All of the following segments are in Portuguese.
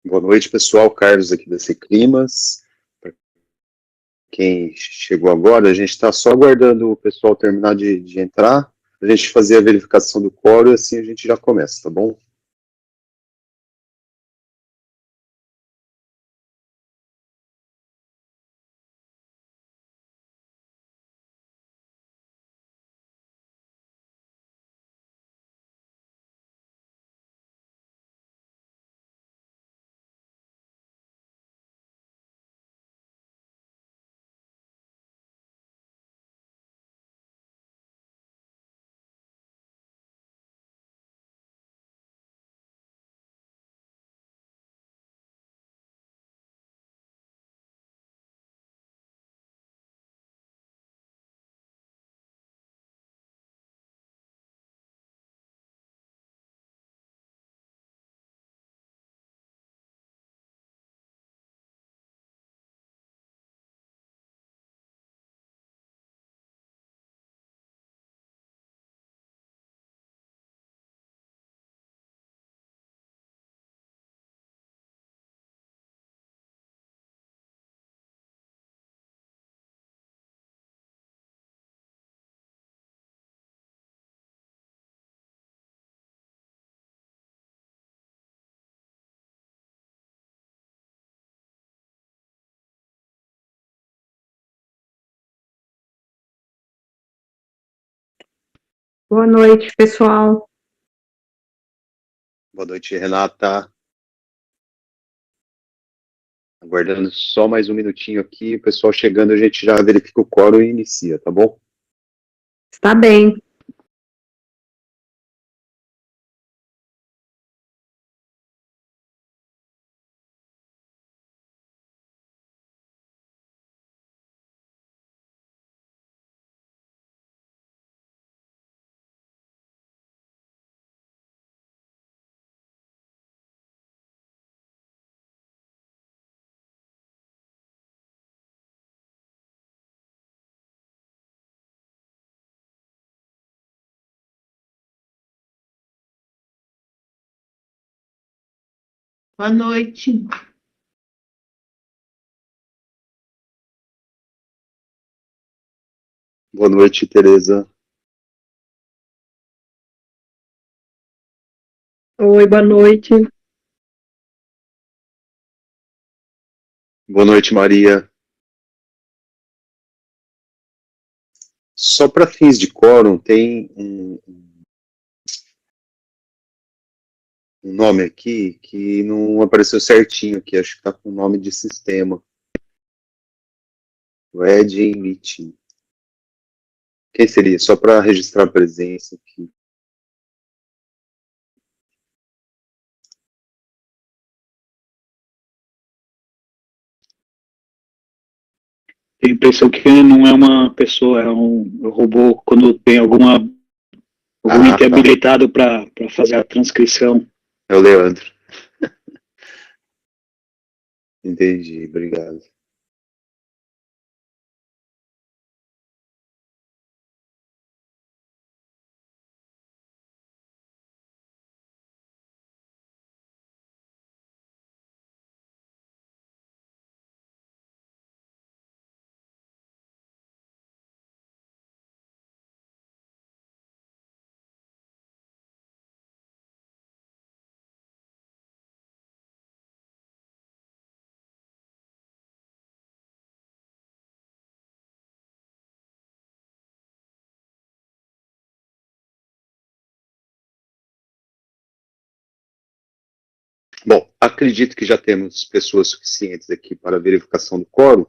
Boa noite, pessoal. Carlos aqui da Seclimas. Para quem chegou agora, a gente está só aguardando o pessoal terminar de entrar, para a gente fazer a verificação do quórum e assim a gente já começa, tá bom? Boa noite, pessoal. Boa noite, Renata. Aguardando só mais um minutinho aqui, o pessoal chegando, a gente já verifica o quórum e inicia, tá bom? Está bem. Boa noite. Boa noite, Tereza. Oi, boa noite. Boa noite, Maria. Só para fins de quórum, tem um nome aqui que não apareceu certinho aqui, acho que está com o nome de sistema. Red Meeting. Quem seria? Só para registrar a presença aqui. Tenho a impressão que não é uma pessoa, é um robô quando tem algum item Tá. habilitado para fazer a transcrição. É o Leandro. Entendi, obrigado. Bom, acredito que já temos pessoas suficientes aqui para a verificação do quórum.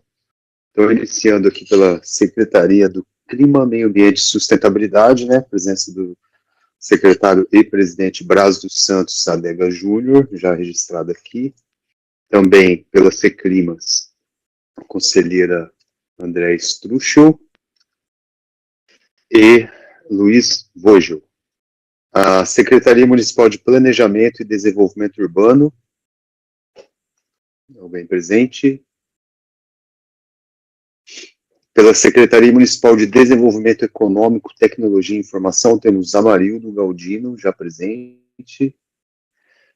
Então, iniciando aqui pela Secretaria do Clima, Meio Ambiente e Sustentabilidade, né, presença do secretário e presidente Braz dos Santos Sadega Júnior, já registrado aqui. Também pela Seclimas, a conselheira André Struchel e Luiz Vogel. A Secretaria Municipal de Planejamento e Desenvolvimento Urbano, alguém presente. Pela Secretaria Municipal de Desenvolvimento Econômico, Tecnologia e Informação, temos Amarildo Galdino, já presente.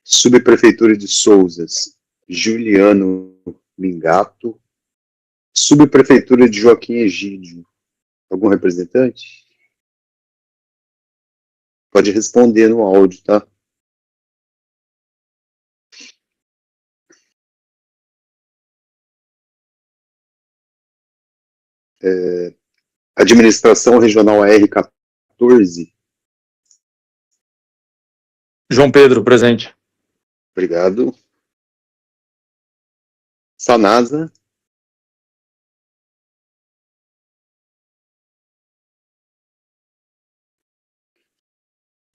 Subprefeitura de Souzas, Juliano Mingato. Subprefeitura de Joaquim Egídio. Algum representante? Pode responder no áudio, tá? Administração Regional AR14. João Pedro, presente. Obrigado. Sanasa.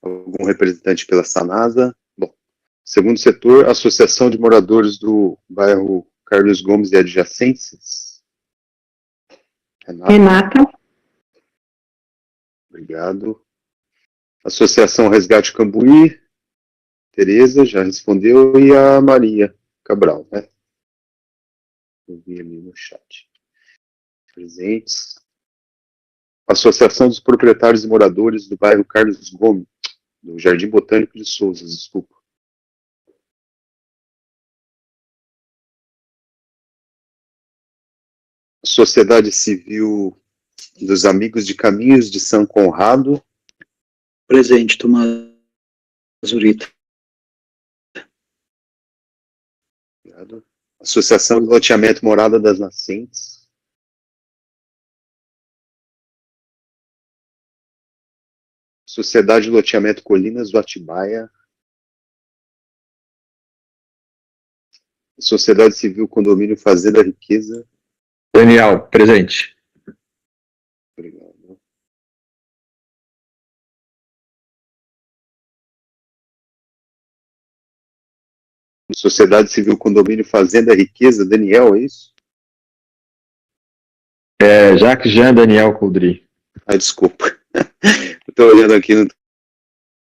Algum representante pela Sanasa? Bom, segundo setor, Associação de Moradores do Bairro Carlos Gomes e Adjacências. Renata. Obrigado. Associação Resgate Cambuí. Tereza já respondeu. E a Maria Cabral, né? Eu vi ali no chat. Presentes. Associação dos Proprietários e Moradores do Bairro Carlos Gomes, do Jardim Botânico de Souza, desculpa. Sociedade Civil dos Amigos de Caminhos de São Conrado. Presente, Tomás Zurita. Obrigado. Associação de Loteamento Morada das Nascentes. Sociedade de Loteamento Colinas do Atibaia. Sociedade Civil Condomínio Fazenda Riqueza. Daniel, presente. Obrigado. Sociedade Civil Condomínio Fazenda Riqueza, Daniel, é isso? Jacques Jean Daniel Coudry. Desculpa. Estou olhando aqui, não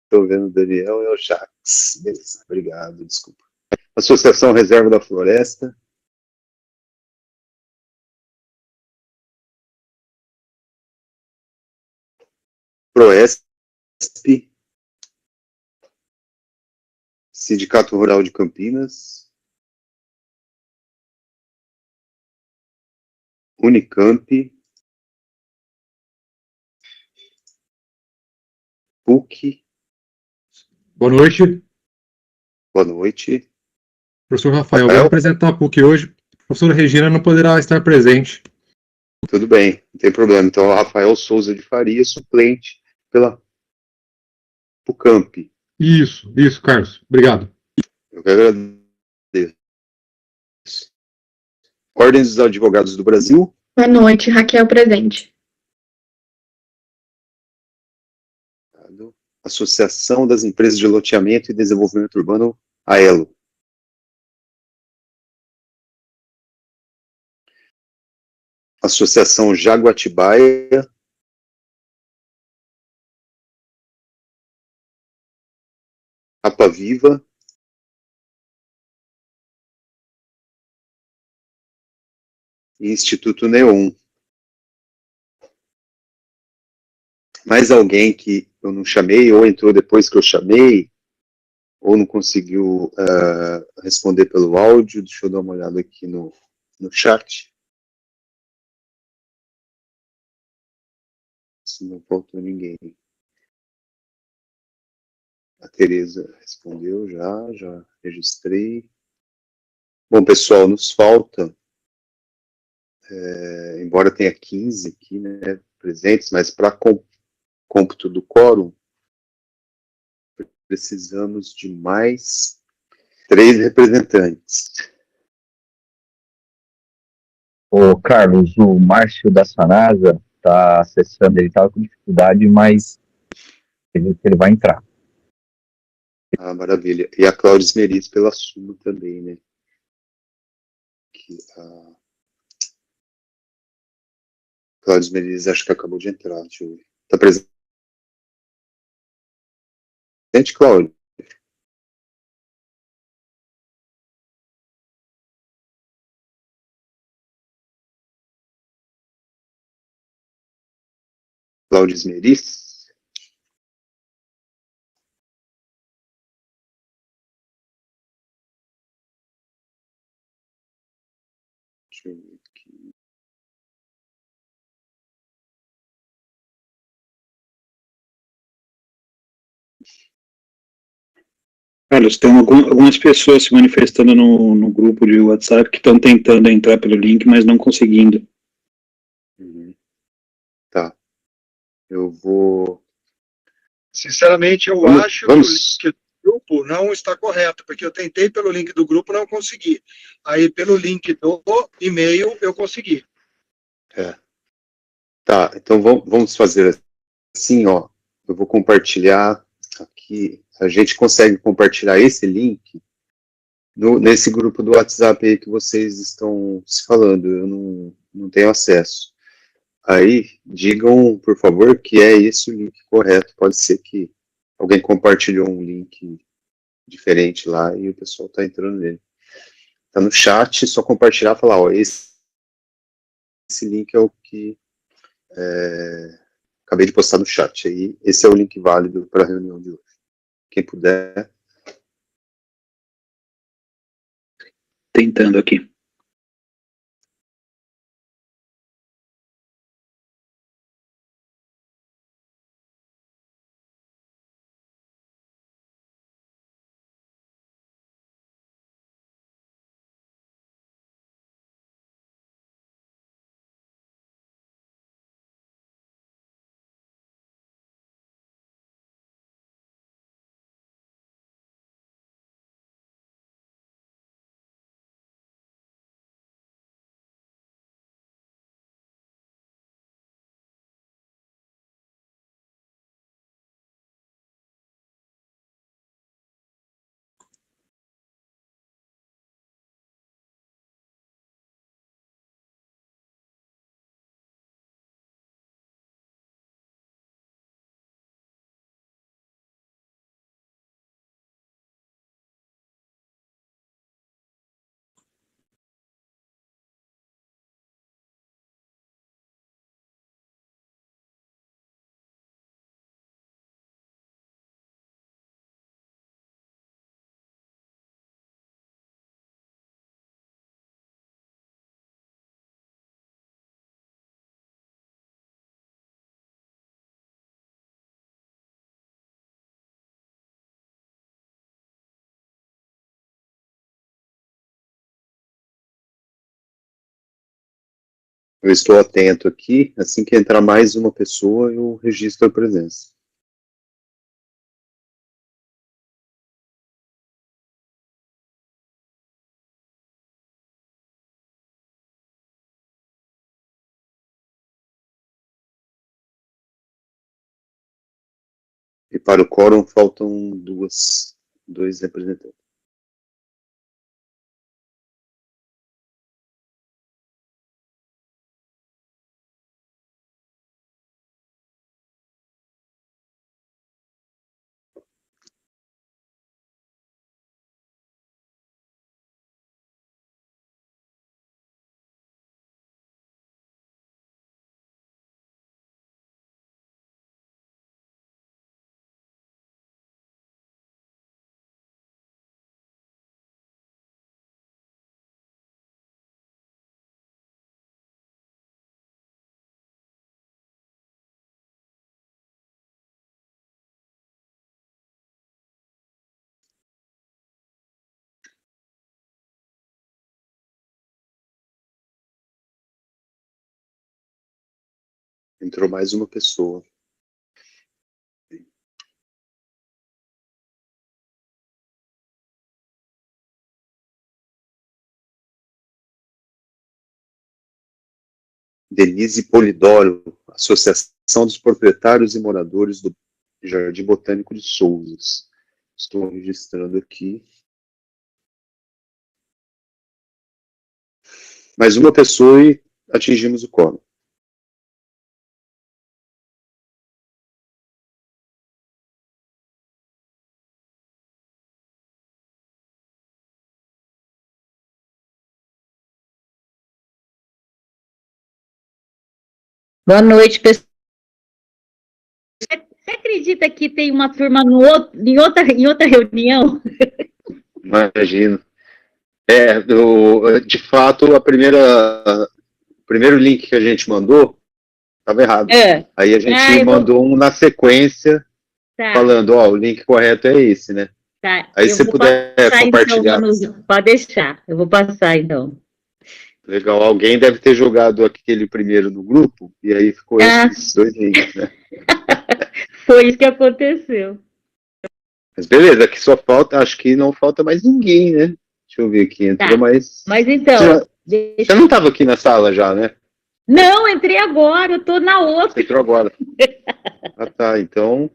estou vendo o Daniel, é o Jacques. Beleza, obrigado, desculpa. Associação Reserva da Floresta. Proesp. Sindicato Rural de Campinas. Unicamp. PUC. Boa noite, Boa noite. professor Rafael. Rafael? Vou representar a PUC hoje. A professora Regina não poderá estar presente. Tudo bem, não tem problema. Então, o Rafael Souza de Faria, suplente pela PUCamp. Isso, Carlos. Obrigado. Eu que agradeço. Ordem dos Advogados do Brasil. Boa noite, Raquel presente. Associação das Empresas de Loteamento e Desenvolvimento Urbano, AELO. Associação Jaguatibaia. Apaviva. E Instituto Neon. Mais alguém que eu não chamei, ou entrou depois que eu chamei, ou não conseguiu responder pelo áudio? Deixa eu dar uma olhada aqui no chat. Se não faltou ninguém. A Tereza respondeu já registrei. Bom, pessoal, nos falta, embora tenha 15 aqui, né, presentes, mas para cômputo do quórum, precisamos de mais 3 representantes. Ô, Carlos, o Márcio da Sanasa está acessando, ele estava com dificuldade, mas ele vai entrar. Maravilha. E a Cláudia Esmeriz pela Suma também, né? Cláudia Esmeriz acho que acabou de entrar, deixa eu ver. Está presente, Cláudia? Cláudia Esmeriz? Deixa eu ver aqui. Carlos, tem algumas pessoas se manifestando no grupo de WhatsApp que estão tentando entrar pelo link, mas não conseguindo. Uhum. Tá. Eu vou. Sinceramente, eu Vamos- acho vamos- que o link do grupo não está correto, porque eu tentei pelo link do grupo e não consegui. Aí, pelo link do e-mail, eu consegui. Tá, então vamos fazer assim, ó. Eu vou compartilhar aqui. A gente consegue compartilhar esse link nesse grupo do WhatsApp aí que vocês estão se falando. Eu não tenho acesso. Aí, digam, por favor, que é esse o link correto. Pode ser que alguém compartilhou um link diferente lá e o pessoal está entrando nele. Tá no chat, só compartilhar e falar, ó, esse link é o que acabei de postar no chat. Aí, esse é o link válido para a reunião de hoje. Quem puder. Tentando aqui. Eu estou atento aqui. Assim que entrar mais uma pessoa, eu registro a presença. E para o quórum faltam dois representantes. Entrou mais uma pessoa. Denise Polidoro, Associação dos Proprietários e Moradores do Jardim Botânico de Souzas. Estou registrando aqui. Mais uma pessoa e atingimos o quórum. Boa noite, pessoal. Você acredita que tem uma turma em outra reunião? Imagino. De fato, o primeiro link que a gente mandou estava errado. Aí a gente mandou um na sequência, falando, o link correto é esse, né? Tá. Aí se você puder compartilhar. Então, pode deixar, eu vou passar então. Legal, alguém deve ter jogado aquele primeiro no grupo, e aí ficou esses 2 links, né? Foi isso que aconteceu. Mas beleza, aqui só falta, acho que não falta mais ninguém, né? Deixa eu ver aqui, entrou mais... Mas então... Você não estava aqui na sala já, né? Não, entrei agora, eu tô na outra. Você entrou agora. Tá, então,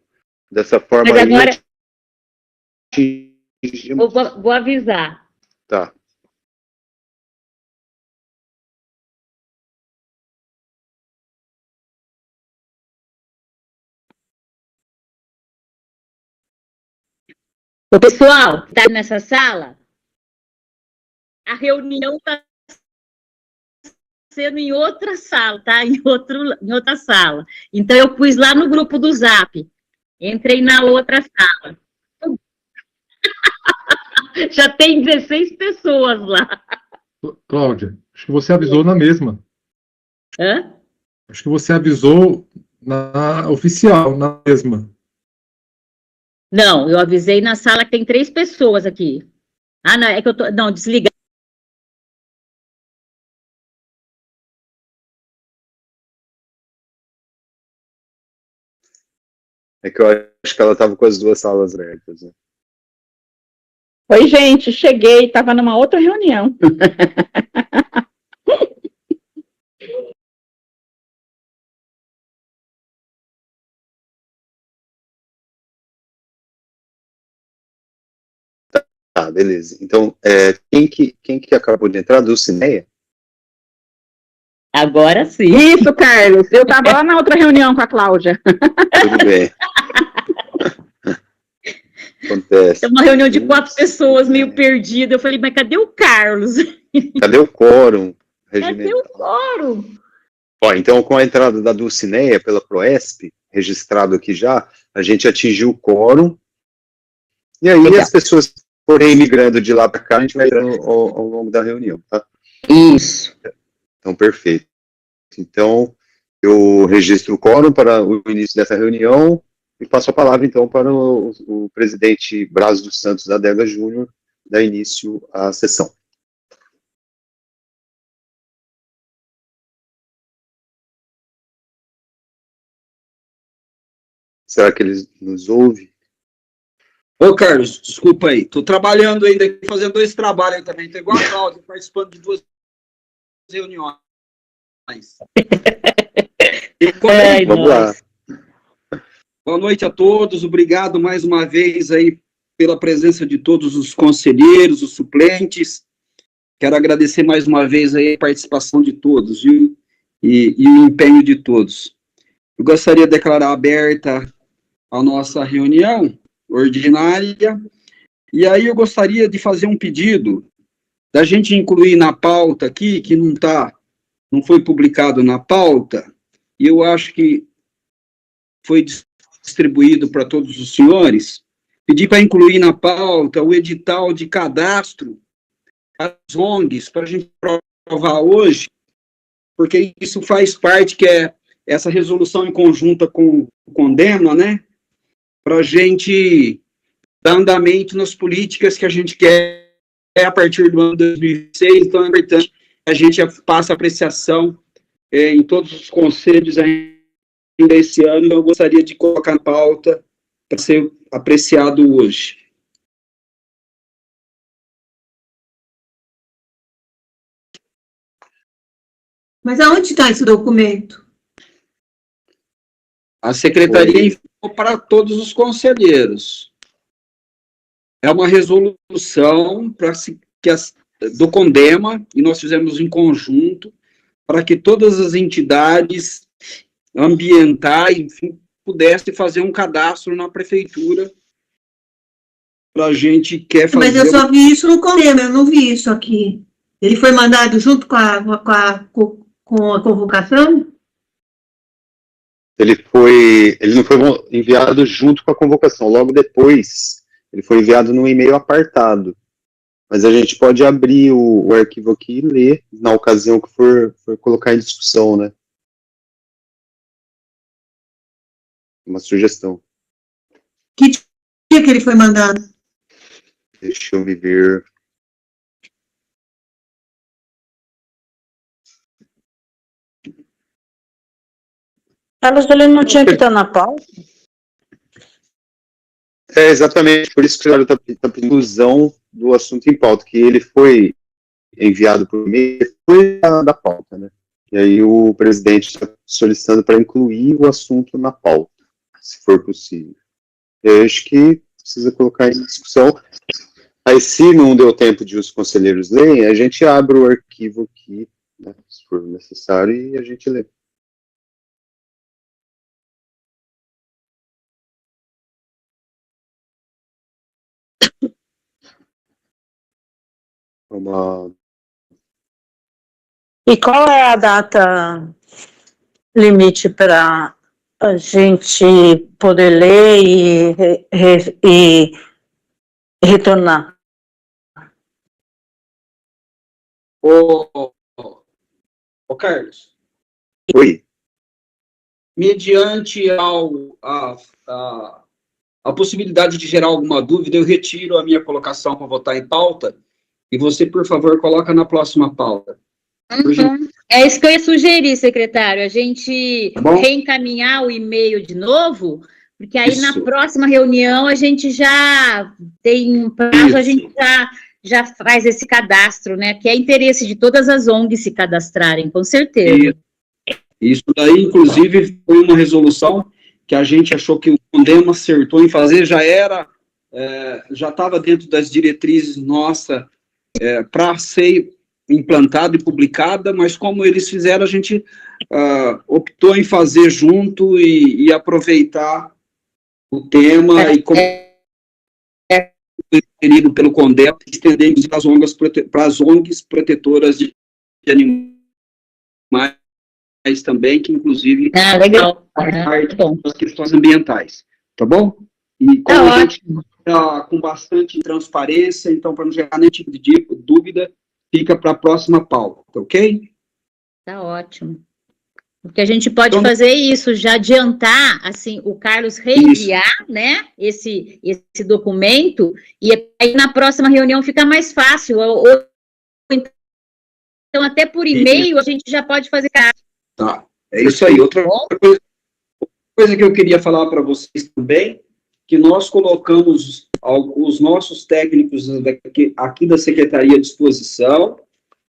dessa forma mas agora... aí... Vou avisar. Tá. Ô, pessoal, tá nessa sala? A reunião está sendo em outra sala, tá? Em outra sala. Então, eu pus lá no grupo do Zap. Entrei na outra sala. Já tem 16 pessoas lá. Cláudia, acho que você avisou na mesma. Hã? Acho que você avisou na oficial, na mesma. Não, eu avisei na sala que tem 3 pessoas aqui. Ah, não, é que eu tô... Não, desliga. É que eu acho que ela estava com as 2 salas abertas, né? Oi, gente, cheguei, estava numa outra reunião. Tá, beleza. Então, quem que acabou de entrar? Dulcineia? Agora sim. Isso, Carlos, eu estava lá na outra reunião com a Cláudia. Tudo bem. Acontece. É uma reunião de 4 pessoas, meio perdida. Eu falei, mas cadê o Carlos? Cadê o quórum? Cadê o quórum? Então, com a entrada da Dulcineia pela Proesp, registrado aqui já, a gente atingiu o quórum. E aí as pessoas forem migrando de lá para cá, a gente vai entrando ao longo da reunião, tá? Isso. Então, perfeito. Então, eu registro o quórum para o início dessa reunião e passo a palavra, então, para o presidente Braz dos Santos da Adega Júnior dar início à sessão. Será que ele nos ouve? Ô, Carlos, desculpa aí. Tô trabalhando ainda aqui, fazendo 2 trabalhos aí também. Tô igual a Cláudia, participando de 2 reuniões. Vamos lá. Boa noite a todos. Obrigado mais uma vez aí pela presença de todos os conselheiros, os suplentes. Quero agradecer mais uma vez aí a participação de todos, viu? E o empenho de todos. Eu gostaria de declarar aberta a nossa reunião ordinária, e aí eu gostaria de fazer um pedido da gente incluir na pauta aqui, que não foi publicado na pauta, e eu acho que foi distribuído para todos os senhores, pedir para incluir na pauta o edital de cadastro das ONGs, para a gente provar hoje, porque isso faz parte, que é essa resolução em conjunta com o Condema, né? Para a gente dar andamento nas políticas que a gente quer a partir do ano 2006, então é importante que a gente faça apreciação em todos os conselhos ainda esse ano, e eu gostaria de colocar na pauta para ser apreciado hoje. Mas aonde está esse documento? A secretaria enviou para todos os conselheiros. É uma resolução do Condema, e nós fizemos em conjunto, para que todas as entidades ambientais, enfim, pudessem fazer um cadastro na prefeitura, para a gente quer fazer... Mas eu só vi isso no Condema, eu não vi isso aqui. Ele foi mandado junto com a convocação? Ele não foi enviado junto com a convocação, logo depois ele foi enviado num e-mail apartado. Mas a gente pode abrir o arquivo aqui e ler na ocasião que for colocar em discussão, né? Uma sugestão. Que dia que ele foi mandado? Deixa eu me ver. Carlos, ele não tinha que estar na pauta? É exatamente por isso que o senhor está pedindo inclusão do assunto em pauta, que ele foi enviado por e-mail depois da pauta, né? E aí o presidente está solicitando para incluir o assunto na pauta, se for possível. Eu acho que precisa colocar em discussão. Aí, se não deu tempo de os conselheiros lerem, a gente abre o arquivo aqui, né, se for necessário, e a gente lê. E qual é a data limite para a gente poder ler e retornar? Ô, Carlos. Oi. Mediante a possibilidade de gerar alguma dúvida, eu retiro a minha colocação para votar em pauta e você, por favor, coloca na próxima pauta. É isso que eu ia sugerir, secretário, a gente reencaminhar o e-mail de novo, porque aí na próxima reunião a gente já tem um prazo, a gente já faz esse cadastro, né? Que é interesse de todas as ONGs se cadastrarem, com certeza. Isso daí, inclusive, foi uma resolução que a gente achou que o Condema acertou em fazer, já estava dentro das diretrizes nossas para ser implantada e publicada, mas como eles fizeram, a gente optou em fazer junto e aproveitar o tema e como definido pelo Condema, estendendo para as ONGs protetoras de animais também, que inclusive legal. das questões ambientais, tá bom? E como a gente está com bastante transparência, então para não gerar nenhum tipo de dúvida, fica para a próxima pauta, ok? Tá ótimo. Porque a gente pode fazer isso, já adiantar, assim, o Carlos reenviar, né, esse documento, e aí na próxima reunião fica mais fácil, ou então até por e-mail a gente já pode fazer. Tá, é isso aí. Outra coisa que eu queria falar para vocês também, que nós colocamos os nossos técnicos aqui da Secretaria à disposição,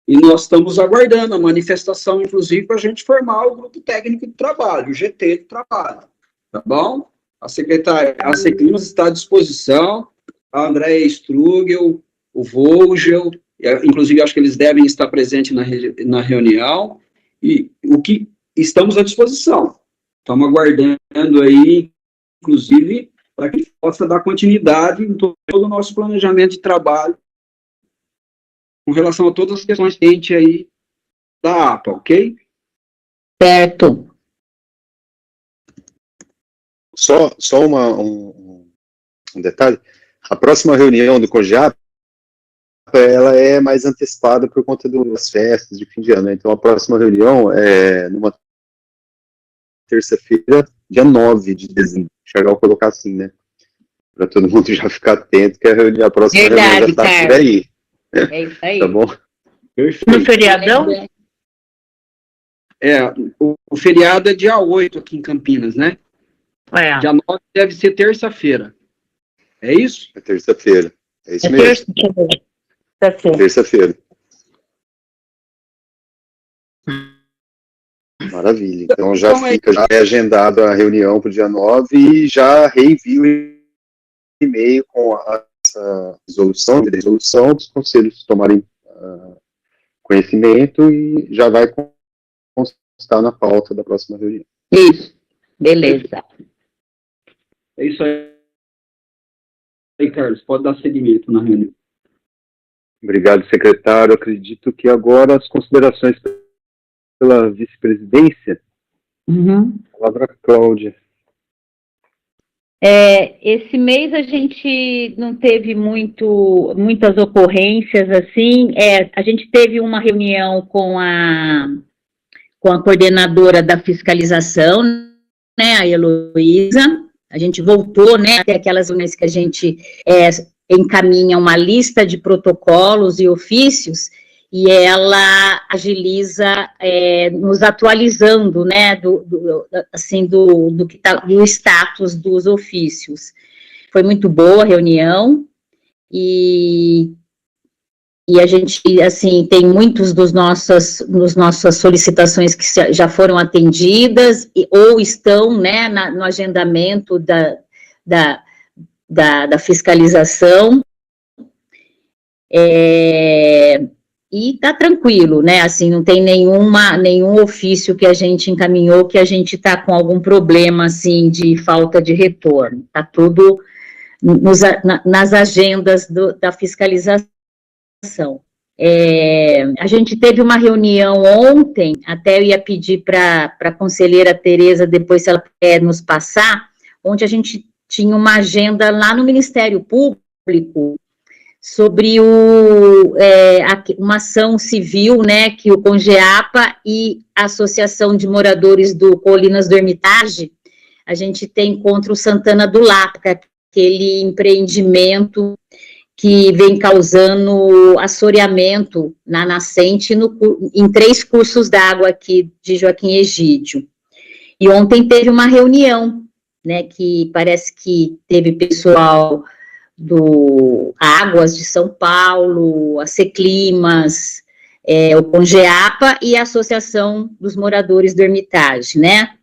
e nós estamos aguardando a manifestação, inclusive, para a gente formar o grupo técnico de trabalho, o GT de trabalho, tá bom? A Seclimas está à disposição, a Andréia Strugel, o Vogel, inclusive acho que eles devem estar presentes na reunião, e o que estamos à disposição. Estamos aguardando aí, inclusive, para que possa dar continuidade em todo o nosso planejamento de trabalho com relação a todas as questões que a gente aí da APA, ok? Certo. Só um detalhe. A próxima reunião do COGEAP, ela é mais antecipada por conta das festas de fim de ano, né? Então, a próxima reunião é numa terça-feira, dia 9 de dezembro. Chegar a colocar assim, né? Para todo mundo já ficar atento, que a próxima reunião já está por aí. É isso aí. Tá bom? No feriadão? O feriado é dia 8 aqui em Campinas, né? Dia 9 deve ser terça-feira. É isso? É terça-feira. É isso mesmo. Terça-feira. Maravilha. Então já fica agendado a reunião para o dia 9 e já reenvio o e-mail com essa resolução dos conselhos tomarem conhecimento e já vai constar na pauta da próxima reunião. Isso. Beleza. É isso aí, Carlos. Pode dar seguimento na reunião. Obrigado, secretário. Acredito que agora as considerações pela vice-presidência. Palavra Cláudia. Esse mês a gente não teve muitas ocorrências assim. A gente teve uma reunião com a coordenadora da fiscalização, né, a Heloísa. A gente voltou, né, até aquelas reuniões que a gente encaminha uma lista de protocolos e ofícios, e ela agiliza nos atualizando, né, do que tá, do status dos ofícios. Foi muito boa a reunião, e a gente, assim, tem muitos das nossas solicitações que já foram atendidas, ou estão, né, no agendamento da fiscalização, e tá tranquilo, né, assim, não tem nenhum ofício que a gente encaminhou que a gente tá com algum problema, assim, de falta de retorno, tá tudo nas agendas da fiscalização. A gente teve uma reunião ontem, até eu ia pedir para a conselheira Tereza, depois, se ela quer nos passar, onde a gente tinha uma agenda lá no Ministério Público sobre uma ação civil, né, que o Congeapa e a Associação de Moradores do Colinas do Hermitage, a gente tem contra o Santana do Lapa, aquele empreendimento que vem causando assoreamento na nascente em 3 cursos d'água aqui de Joaquim Egídio. E ontem teve uma reunião, né, que parece que teve pessoal do Águas de São Paulo, a Seclimas, o Congeapa e a Associação dos Moradores do Hermitage, né?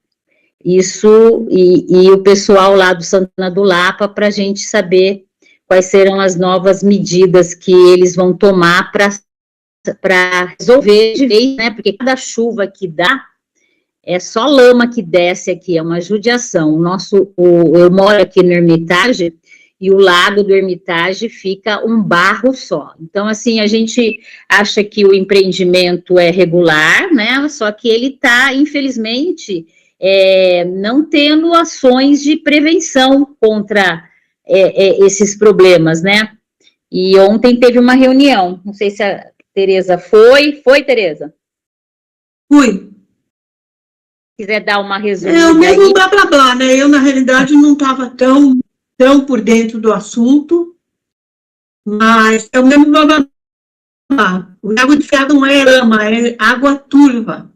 Isso, e o pessoal lá do Santana do Lapa, para a gente saber quais serão as novas medidas que eles vão tomar para resolver de vez, né? Porque cada chuva que dá, é só lama que desce aqui, é uma judiação. Eu moro aqui no Hermitage, e o lago do Hermitage fica um barro só. Então, assim, a gente acha que o empreendimento é regular, né? Só que ele está, infelizmente, não tendo ações de prevenção contra esses problemas, né? E ontem teve uma reunião, não sei se a Tereza foi, Tereza? Fui. Quiser dar uma resumida É o mesmo aí. blá blá blá, né? Eu, na realidade, não estava tão por dentro do assunto, mas é o mesmo blá blá blá. O lago de Ferro não é lama, é água turva.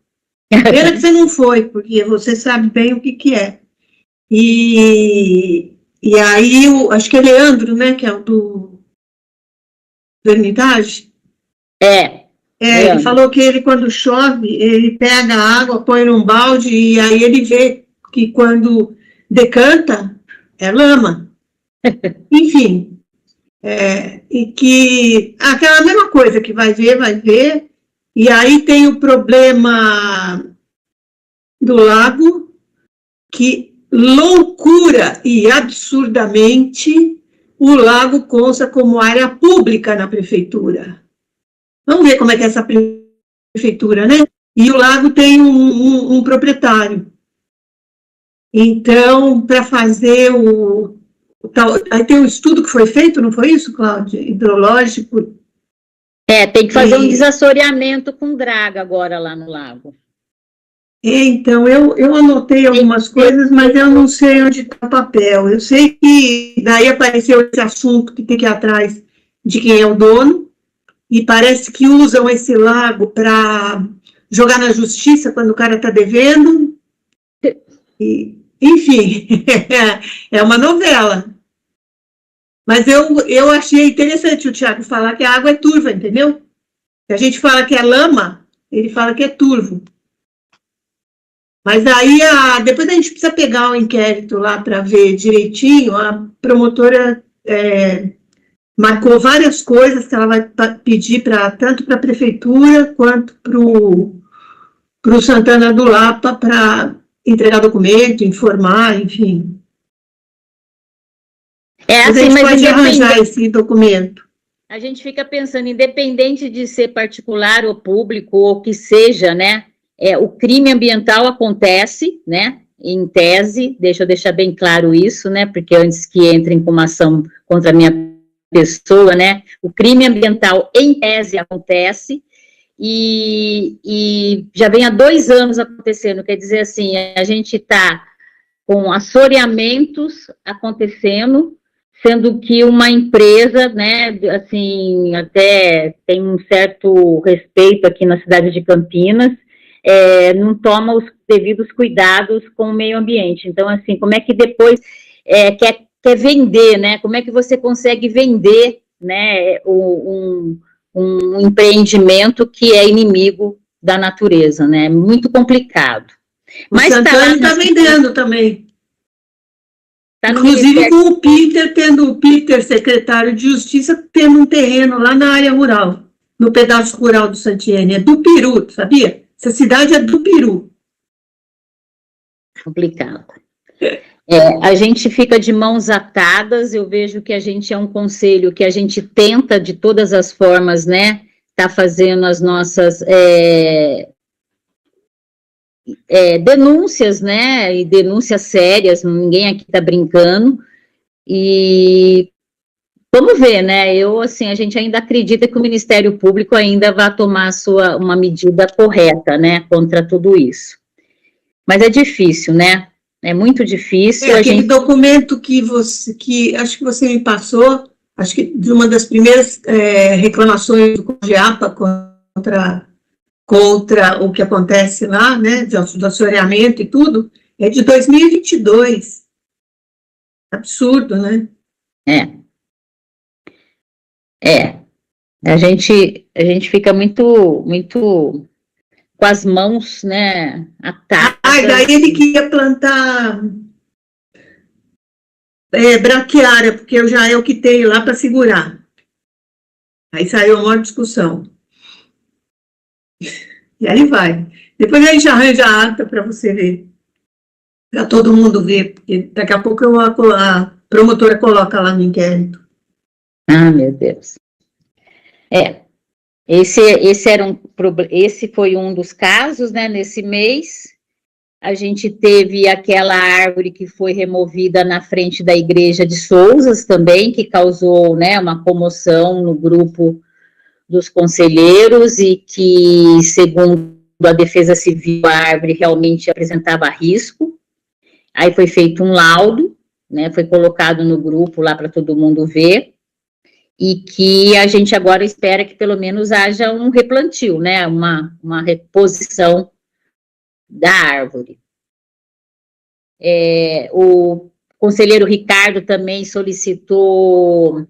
Pena que você não foi, porque você sabe bem o que é. E aí, acho que é Leandro, né, que é o do Hermitage. Ele falou que ele, quando chove, ele pega a água, põe num balde, e aí ele vê que quando decanta, é lama. Enfim, e que aquela mesma coisa que vai ver, e aí tem o problema do lago, que loucura e absurdamente o lago consta como área pública na prefeitura. Vamos ver como é que é essa prefeitura, né? E o lago tem um proprietário. Então, para fazer aí tem um estudo que foi feito, não foi isso, Cláudia? Hidrológico. Tem que fazer um desassoreamento com draga agora lá no lago. Então, eu anotei algumas coisas, mas eu não sei onde está o papel. Eu sei que daí apareceu esse assunto que tem que ir atrás de quem é o dono, e parece que usam esse lago para jogar na justiça quando o cara está devendo. Enfim, é uma novela. Mas eu achei interessante o Thiago falar que a água é turva, entendeu? Se a gente fala que é lama, ele fala que é turvo. Mas aí, depois a gente precisa pegar o inquérito lá para ver direitinho. A promotora marcou várias coisas que ela vai pedir tanto para a prefeitura quanto para o Santana do Lapa para entregar documento, informar, enfim. Assim, a gente pode arranjar esse documento. A gente fica pensando, independente de ser particular ou público, ou que seja, né? O crime ambiental acontece, né? em tese, deixa eu deixar bem claro isso, né, porque antes que entrem com uma ação contra a minha pessoa, né, o crime ambiental em tese acontece, e já vem há 2 anos acontecendo, quer dizer assim, a gente está com assoreamentos acontecendo, sendo que uma empresa, né, assim, até tem um certo respeito aqui na cidade de Campinas, não toma os devidos cuidados com o meio ambiente. Então, assim, como é que depois quer vender, né? Como é que você consegue vender, né, um empreendimento que é inimigo da natureza, né? Muito complicado. Mas Santana está vendendo também. Inclusive com o Peter, o Peter, secretário de Justiça, tendo um terreno lá na área rural, no pedaço rural do Santiene. É do Peru, sabia? Essa cidade é do Peru. Complicado. A gente fica de mãos atadas, eu vejo que a gente é um conselho que a gente tenta, de todas as formas, né, tá fazendo as nossas denúncias, né, e denúncias sérias, ninguém aqui está brincando, e vamos ver, né, a gente ainda acredita que o Ministério Público ainda vai tomar uma medida correta, né, contra tudo isso. Mas é difícil, né, é muito difícil. Aquele documento que acho que você me passou, acho que de uma das primeiras reclamações do COGEAPA contra o que acontece lá, né, do assoreamento e tudo, é de 2022. Absurdo, né? A gente fica muito, muito com as mãos, né, atadas. Daí ele queria plantar braquiária, porque já é o que tem lá para segurar. Aí saiu uma discussão. E aí vai. Depois a gente arranja a ata para você ver. Para todo mundo ver, porque daqui a pouco a promotora coloca lá no inquérito. Ah, meu Deus. Esse foi um dos casos, né, nesse mês. A gente teve aquela árvore que foi removida na frente da igreja de Souzas também, que causou, né, uma comoção no grupo dos conselheiros e que, segundo a Defesa Civil, a árvore realmente apresentava risco. Aí foi feito um laudo, né, foi colocado no grupo lá para todo mundo ver, e que a gente agora espera que pelo menos haja um replantio, né, uma reposição da árvore. O conselheiro Ricardo também solicitou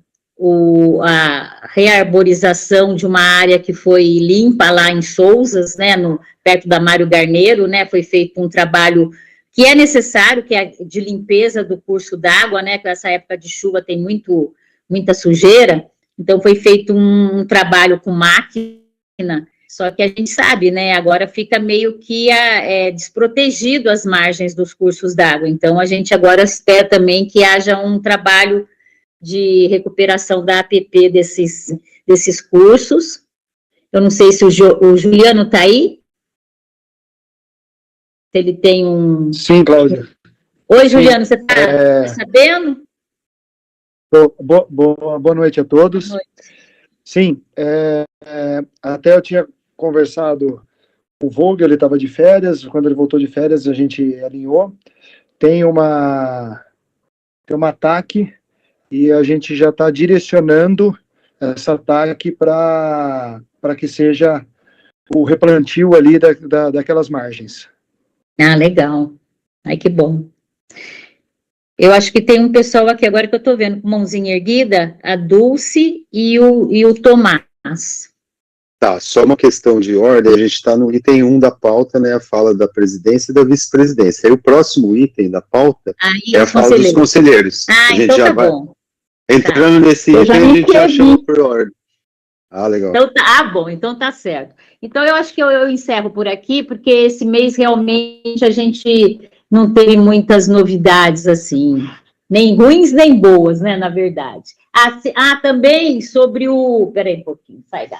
a rearborização de uma área que foi limpa lá em Souzas, né, perto da Mário Garneiro, né, foi feito um trabalho que é necessário, que é de limpeza do curso d'água, né, que nessa época de chuva tem muita sujeira, então foi feito um trabalho com máquina, só que a gente sabe, né, agora fica meio que desprotegido as margens dos cursos d'água, então a gente agora espera também que haja um trabalho de recuperação da APP desses cursos. Eu não sei se o Juliano está aí, se ele tem um... Sim, Cláudia. Oi, Juliano, você está sabendo? Boa noite a todos. Boa noite. Sim, até eu tinha conversado com o Vogel, ele estava de férias, quando ele voltou de férias a gente alinhou, tem uma ataque e a gente já está direcionando essa ataque para que seja o replantio ali daquelas margens. Ah, legal. Ai, que bom. Eu acho que tem um pessoal aqui agora que eu estou vendo com mãozinha erguida, a Dulce e o Tomás. Tá, só uma questão de ordem, a gente está no item 1 da pauta, né, a fala da presidência e da vice-presidência. Aí o próximo item da pauta é a fala dos conselheiros. Ah, a gente então já tá vai bom. Entrando nesse item, a gente já chama por ordem. Ah, legal. Então, bom, então tá certo. Então eu acho que eu encerro por aqui, porque esse mês realmente a gente não teve muitas novidades, assim, nem ruins nem boas, né, na verdade. Também sobre peraí um pouquinho, sai daí.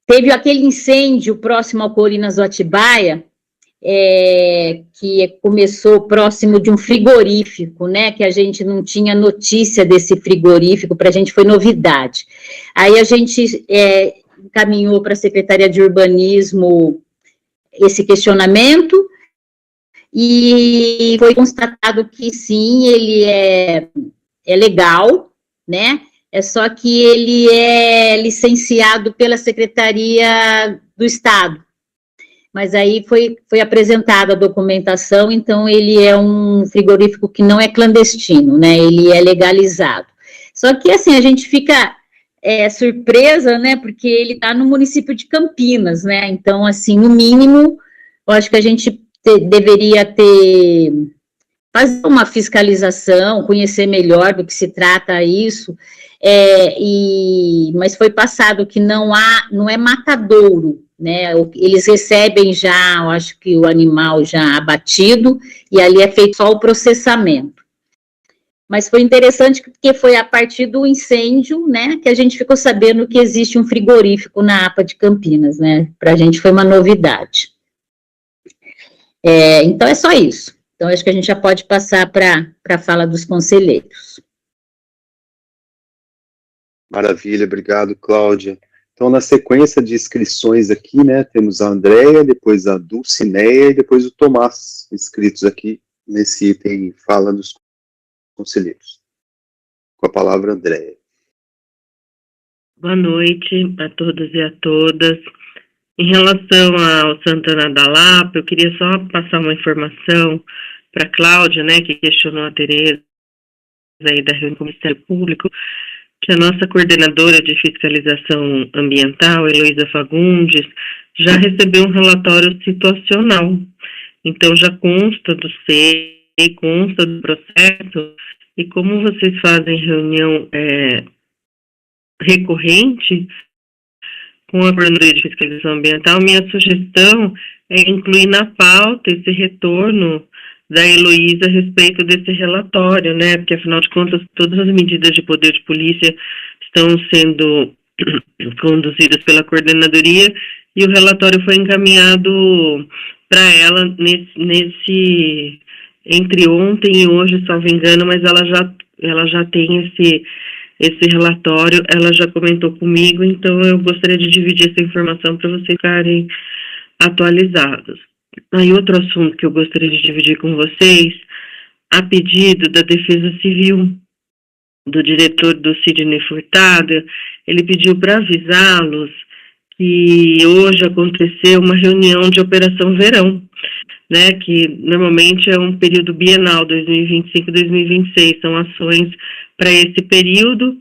teve aquele incêndio próximo ao Colinas do Atibaia, que começou próximo de um frigorífico, né, que a gente não tinha notícia desse frigorífico, para a gente foi novidade. Aí a gente encaminhou para a Secretaria de Urbanismo esse questionamento, e foi constatado que sim, ele é legal, né, só que ele é licenciado pela Secretaria do Estado. Mas aí foi apresentada a documentação, então ele é um frigorífico que não é clandestino, né, ele é legalizado. Só que, assim, a gente fica surpresa, né, porque ele está no município de Campinas, né, então, assim, no mínimo, eu acho que a gente deveria fazer uma fiscalização, conhecer melhor do que se trata isso, mas foi passado que não é matadouro, né, eles recebem já, eu acho que o animal já abatido, e ali é feito só o processamento. Mas foi interessante porque foi a partir do incêndio, né, que a gente ficou sabendo que existe um frigorífico na APA de Campinas, né, para a gente foi uma novidade. Então é só isso. Então acho que a gente já pode passar para a fala dos conselheiros. Maravilha, obrigado, Cláudia. Então, na sequência de inscrições aqui, né, temos a Andréia, depois a Dulcineia e depois o Tomás, inscritos aqui nesse item Fala dos Conselheiros. Com a palavra, Andréia. Boa noite a todos e a todas. Em relação ao Santana da Lapa, eu queria só passar uma informação para a Cláudia, né, que questionou a Tereza aí da reunião com o Ministério Público, que a nossa coordenadora de fiscalização ambiental, Heloísa Fagundes, já recebeu um relatório situacional. Então, já consta do SEI, consta do processo, e como vocês fazem reunião recorrente com a coordenadoria de fiscalização ambiental, minha sugestão é incluir na pauta esse retorno da Heloísa a respeito desse relatório, né, porque afinal de contas todas as medidas de poder de polícia estão sendo conduzidas pela coordenadoria e o relatório foi encaminhado para ela entre ontem e hoje, salvo engano, mas ela já tem esse relatório, ela já comentou comigo, então eu gostaria de dividir essa informação para vocês ficarem atualizados. Aí outro assunto que eu gostaria de dividir com vocês, a pedido da Defesa Civil, do diretor do Sidney Furtado, ele pediu para avisá-los que hoje aconteceu uma reunião de Operação Verão, né, que normalmente é um período bienal, 2025 e 2026, são ações para esse período,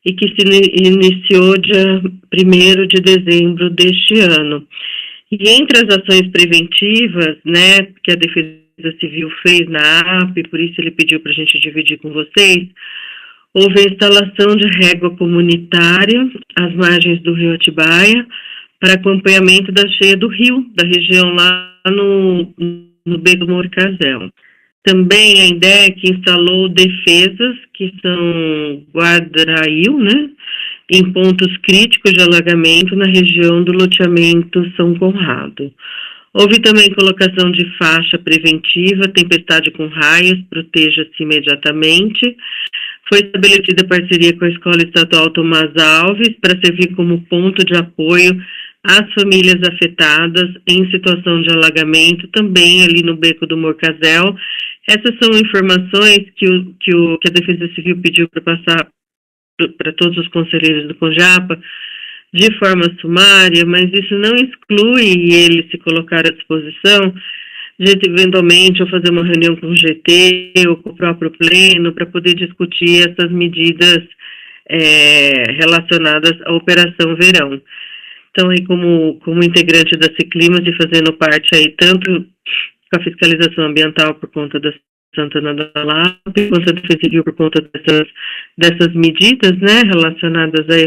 e que se iniciou dia 1º de dezembro deste ano. E entre as ações preventivas, né, que a Defesa Civil fez na AP, por isso ele pediu para a gente dividir com vocês, houve a instalação de régua comunitária às margens do rio Atibaia para acompanhamento da cheia do rio, da região lá no Beco do Morcazel. Também a INDEC instalou defesas, que são guarda-raio, né, em pontos críticos de alagamento na região do loteamento São Conrado. Houve também colocação de faixa preventiva, tempestade com raios, proteja-se imediatamente. Foi estabelecida parceria com a Escola Estadual Tomás Alves para servir como ponto de apoio às famílias afetadas em situação de alagamento, também ali no Beco do Morcazel. Essas são informações que a Defesa Civil pediu para passar para todos os conselheiros do CONJAPA de forma sumária, mas isso não exclui ele se colocar à disposição de eventualmente ou fazer uma reunião com o GT ou com o próprio Pleno para poder discutir essas medidas relacionadas à Operação Verão. Então, aí como integrante da Ciclimas e fazendo parte aí tanto com a fiscalização ambiental por conta da Santana da Lapa, quanto a Defesa Civil por conta dessas medidas, né, relacionadas a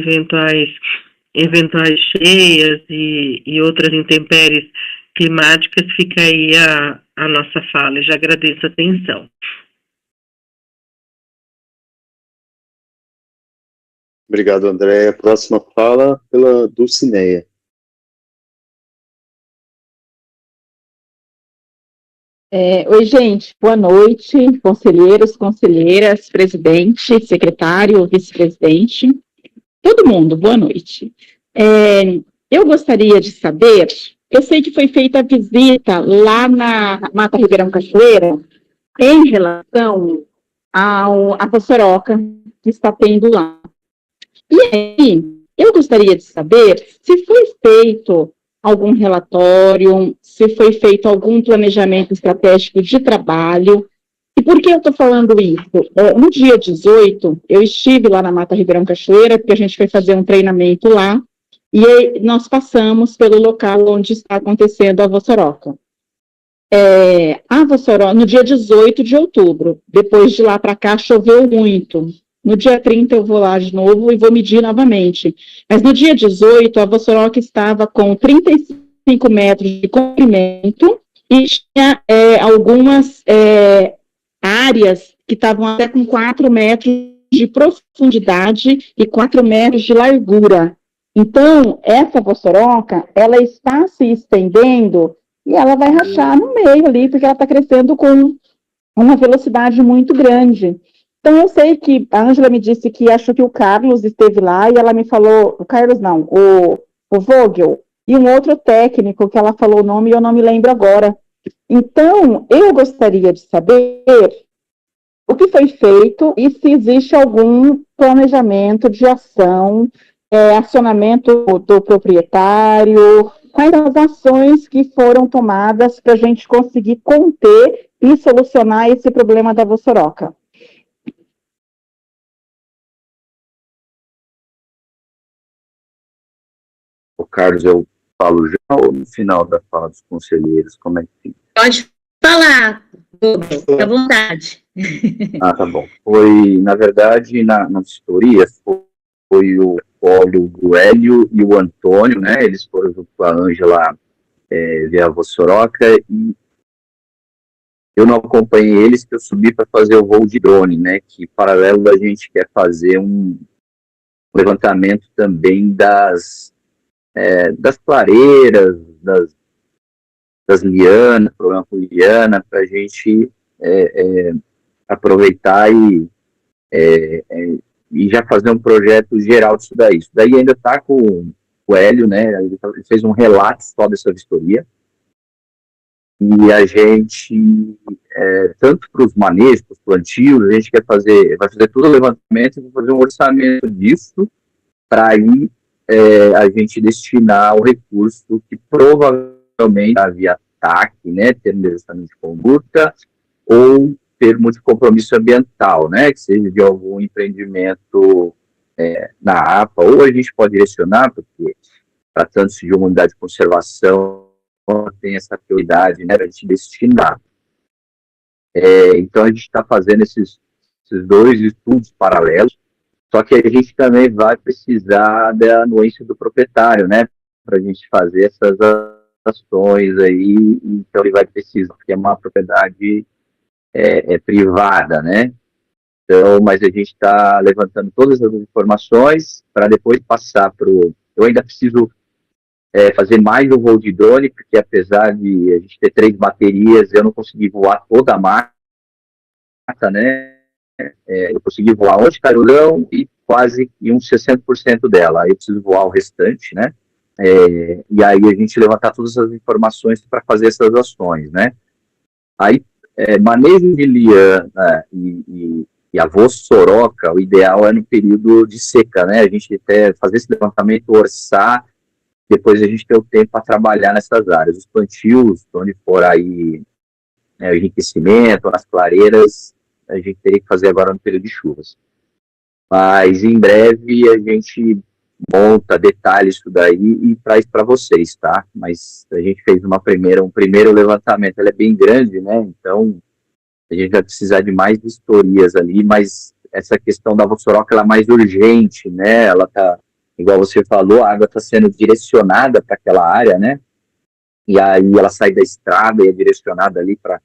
eventuais cheias e outras intempéries climáticas, fica aí a nossa fala. Eu já agradeço a atenção. Obrigado, Andréia. Próxima fala pela Dulcineia. Oi, gente, boa noite, conselheiros, conselheiras, presidente, secretário, vice-presidente, todo mundo, boa noite. Eu gostaria de saber, eu sei que foi feita a visita lá na Mata Ribeirão Cachoeira em relação à Vossoroca que está tendo lá. E aí, eu gostaria de saber se foi feito algum relatório, se foi feito algum planejamento estratégico de trabalho. E por que eu estou falando isso? No dia 18, eu estive lá na Mata Ribeirão Cachoeira, porque a gente foi fazer um treinamento lá, e aí nós passamos pelo local onde está acontecendo a Vossoroca. A Vossoroca, no dia 18 de outubro, depois de lá para cá choveu muito. No dia 30 eu vou lá de novo e vou medir novamente. Mas no dia 18, a Vossoroca estava com 35 metros de comprimento e tinha algumas áreas que estavam até com 4 metros de profundidade e 4 metros de largura. Então, essa Vossoroca, ela está se estendendo e ela vai rachar no meio ali, porque ela está crescendo com uma velocidade muito grande. Então, eu sei que a Ângela me disse que achou que o Carlos esteve lá, e ela me falou, o Carlos não, o Vogel, e um outro técnico que ela falou o nome e eu não me lembro agora. Então, eu gostaria de saber o que foi feito e se existe algum planejamento de ação, acionamento do proprietário, quais são as ações que foram tomadas para a gente conseguir conter e solucionar esse problema da Vossoroca. O Carlos, eu falo já ou no final da fala dos conselheiros? Como é que fica? Pode falar, fica à vontade. Tá bom. Foi, na verdade, na vistoria, foi o Paulo, o Hélio e o Antônio, né? Eles foram junto com a Ângela ver a Vossoroca, e eu não acompanhei eles, que eu subi para fazer o voo de drone, né? Que, paralelo, a gente quer fazer um levantamento também das clareiras, das lianas, problema com liana, para a gente aproveitar e já fazer um projeto geral disso daí. Isso daí ainda está com o Hélio, né? Ele fez um relato só dessa vistoria. E a gente, tanto para os manejos, para os plantios, a gente vai fazer todo o levantamento e vai fazer um orçamento disso, para aí a gente destinar o recurso que provavelmente havia TAC, né, termo de ajustamento de conduta, ou termo de compromisso ambiental, né, que seja de algum empreendimento na APA, ou a gente pode direcionar, porque tratando-se de uma unidade de conservação, tem essa prioridade, né, para a gente destinar. Então a gente está fazendo esses dois estudos paralelos, só que a gente também vai precisar da anuência do proprietário, né, para a gente fazer essas ações aí. Então ele vai precisar, porque é uma propriedade privada, né. Então, mas a gente está levantando todas as informações para depois passar para o... Eu ainda preciso fazer mais um voo de drone, porque apesar de a gente ter 3 baterias, eu não consegui voar toda a mata, né? Eu consegui voar onde caiu o grão e quase uns 60% dela. Aí eu preciso voar o restante, né? E aí a gente levantar todas as informações para fazer essas ações, né? Aí, manejo de liana e a Vossoroca, o ideal é no período de seca, né? A gente até fazer esse levantamento, orçar, depois a gente tem o tempo para trabalhar nessas áreas. Os plantios, onde for aí o enriquecimento, nas clareiras, a gente teria que fazer agora no período de chuvas. Mas em breve a gente monta, detalha isso daí e traz para vocês, tá? Mas a gente fez um primeiro levantamento, ela é bem grande, né? Então a gente vai precisar de mais vistorias ali, mas essa questão da Vossoroca, ela é mais urgente, né? Ela tá, igual você falou, a água está sendo direcionada para aquela área, né? E aí ela sai da estrada e é direcionada ali para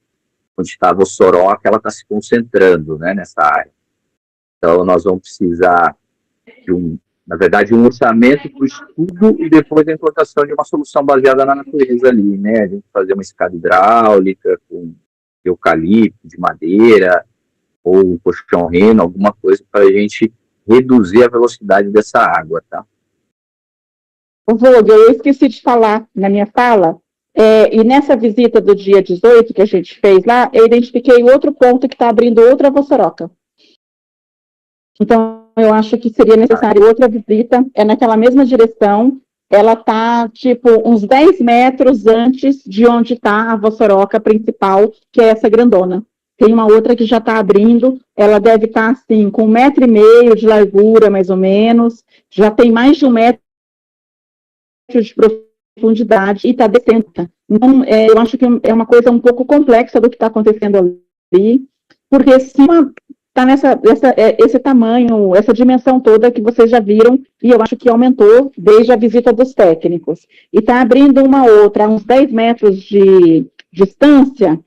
onde está a Vossoroca, ela está se concentrando, né, nessa área. Então nós vamos precisar de um orçamento para o estudo e depois a implantação de uma solução baseada na natureza ali, né? A gente fazer uma escada hidráulica com eucalipto, de madeira, ou um colchão reno, alguma coisa para a gente reduzir a velocidade dessa água, tá? Vogel, eu esqueci de falar na minha fala, e nessa visita do dia 18 que a gente fez lá, eu identifiquei outro ponto que está abrindo outra vossoroca. Então, eu acho que seria necessário outra visita, naquela mesma direção, ela está, tipo, uns 10 metros antes de onde está a vossoroca principal, que é essa grandona. Tem uma outra que já está abrindo, ela deve estar, assim, com 1,5 metro de largura, mais ou menos, já tem mais de 1 metro de profundidade e está descendo. Então, eu acho que é uma coisa um pouco complexa do que está acontecendo ali, porque se está esse tamanho, essa dimensão toda que vocês já viram, e eu acho que aumentou desde a visita dos técnicos, e está abrindo uma outra a uns 10 metros de distância,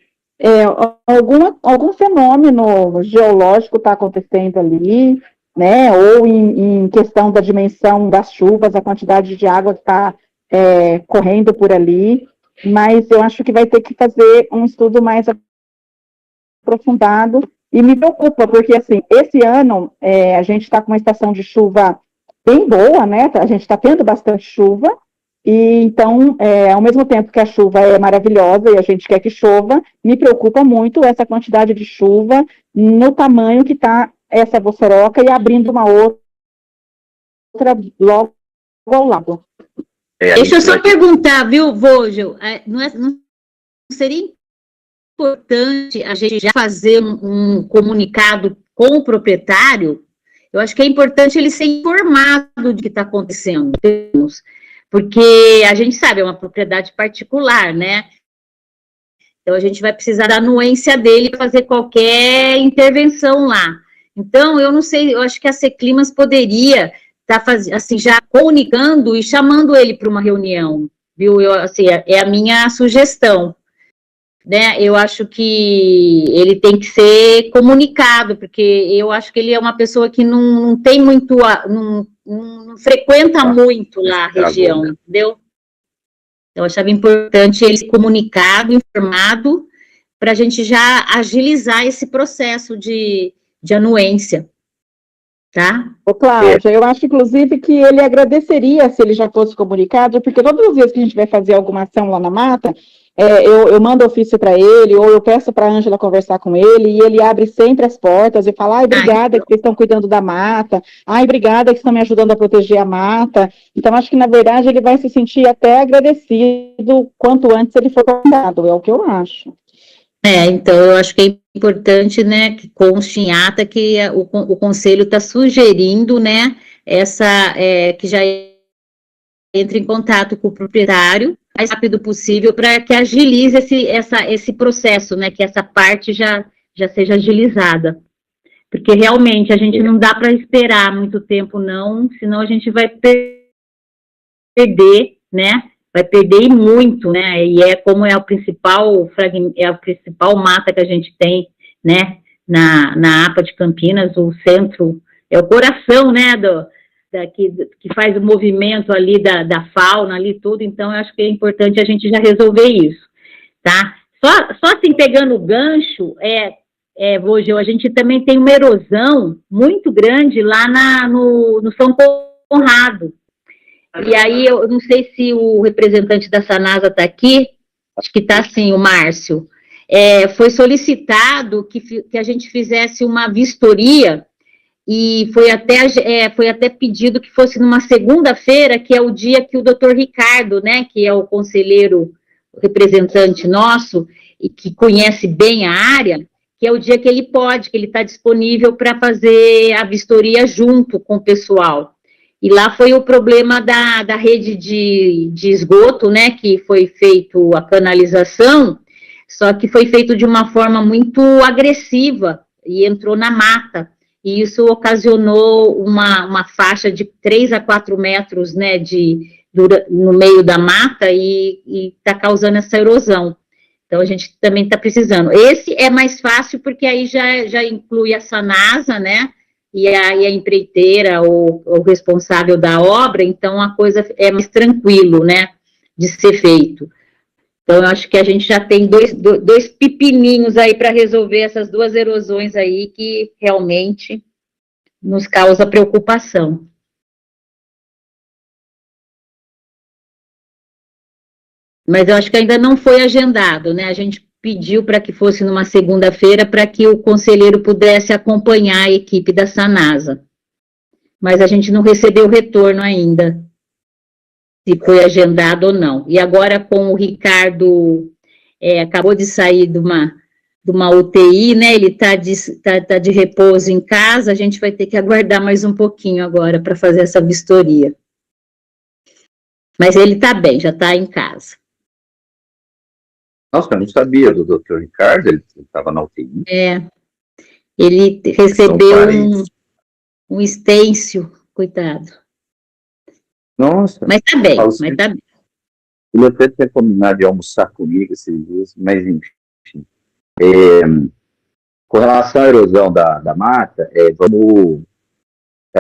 algum fenômeno geológico está acontecendo ali, né, ou em questão da dimensão das chuvas, a quantidade de água que está correndo por ali, mas eu acho que vai ter que fazer um estudo mais aprofundado, e me preocupa, porque, assim, esse ano a gente está com uma estação de chuva bem boa, né, a gente está tendo bastante chuva, e então, ao mesmo tempo que a chuva é maravilhosa e a gente quer que chova, me preocupa muito essa quantidade de chuva no tamanho que está essa vossoroca e abrindo uma outra logo ao lado. Deixa eu só perguntar, viu, Vogel, não seria importante a gente já fazer um comunicado com o proprietário? Eu acho que é importante ele ser informado do que está acontecendo, porque a gente sabe, é uma propriedade particular, né? Então, a gente vai precisar da anuência dele para fazer qualquer intervenção lá. Então, eu não sei, eu acho que a Seclimas poderia estar assim, já comunicando e chamando ele para uma reunião, viu? Assim, é a minha sugestão, né? Eu acho que ele tem que ser comunicado, porque eu acho que ele é uma pessoa que não tem muito, não frequenta muito lá a região, entendeu? Eu achava importante ele ser comunicado, informado, para a gente já agilizar esse processo de anuência, tá? Ô, Cláudia, eu acho, inclusive, que ele agradeceria se ele já fosse comunicado, porque todas as vezes que a gente vai fazer alguma ação lá na mata, eu mando ofício para ele, ou eu peço para a Ângela conversar com ele, e ele abre sempre as portas e fala, obrigada que vocês estão cuidando da mata, obrigada que estão me ajudando a proteger a mata. Então, acho que, na verdade, ele vai se sentir até agradecido quanto antes ele for convidado, é o que eu acho. Então, eu acho que é importante, né, que conste em ata que o Conselho está sugerindo, né, que já entre em contato com o proprietário, o mais rápido possível, para que agilize esse processo, né, que essa parte já seja agilizada. Porque realmente a gente não dá para esperar muito tempo, não, senão a gente vai perder, né, vai perder e muito, né, e como é a principal mata que a gente tem, né, na APA de Campinas, o centro, é o coração, né, que faz o movimento ali da fauna, ali tudo, então eu acho que é importante a gente já resolver isso, tá? Só assim, pegando o gancho, Vogel, a gente também tem uma erosão muito grande lá no São Conrado, e aí eu não sei se o representante da Sanasa está aqui, acho que está sim, o Márcio, foi solicitado que a gente fizesse uma vistoria, e foi até pedido que fosse numa segunda-feira, que é o dia que o doutor Ricardo, né, que é o conselheiro representante nosso, e que conhece bem a área, que é o dia que ele está disponível para fazer a vistoria junto com o pessoal. E lá foi o problema da rede de esgoto, né, que foi feito a canalização, só que foi feito de uma forma muito agressiva, e entrou na mata. E isso ocasionou uma faixa de 3 a 4 metros, né, no meio da mata e está causando essa erosão. Então, a gente também está precisando. Esse é mais fácil porque aí já inclui a Sanasa, né, e aí a empreiteira ou o responsável da obra, então a coisa é mais tranquilo, né, de ser feito. Então, eu acho que a gente já tem dois pepininhos aí para resolver essas duas erosões aí que realmente nos causa preocupação. Mas eu acho que ainda não foi agendado, né? A gente pediu para que fosse numa segunda-feira para que o conselheiro pudesse acompanhar a equipe da Sanasa. Mas a gente não recebeu retorno ainda, se foi agendado ou não. E agora com o Ricardo, acabou de sair de uma UTI, né? Ele está de repouso em casa, a gente vai ter que aguardar mais um pouquinho agora para fazer essa vistoria. Mas ele está bem, já está em casa. Nossa, eu não sabia do Dr. Ricardo, ele estava na UTI. Ele recebeu um estêncil, coitado. Nossa. Mas tá bem, mas tá bem. Ele até tinha combinado de almoçar comigo esses dias, mas enfim. Com relação à erosão da mata,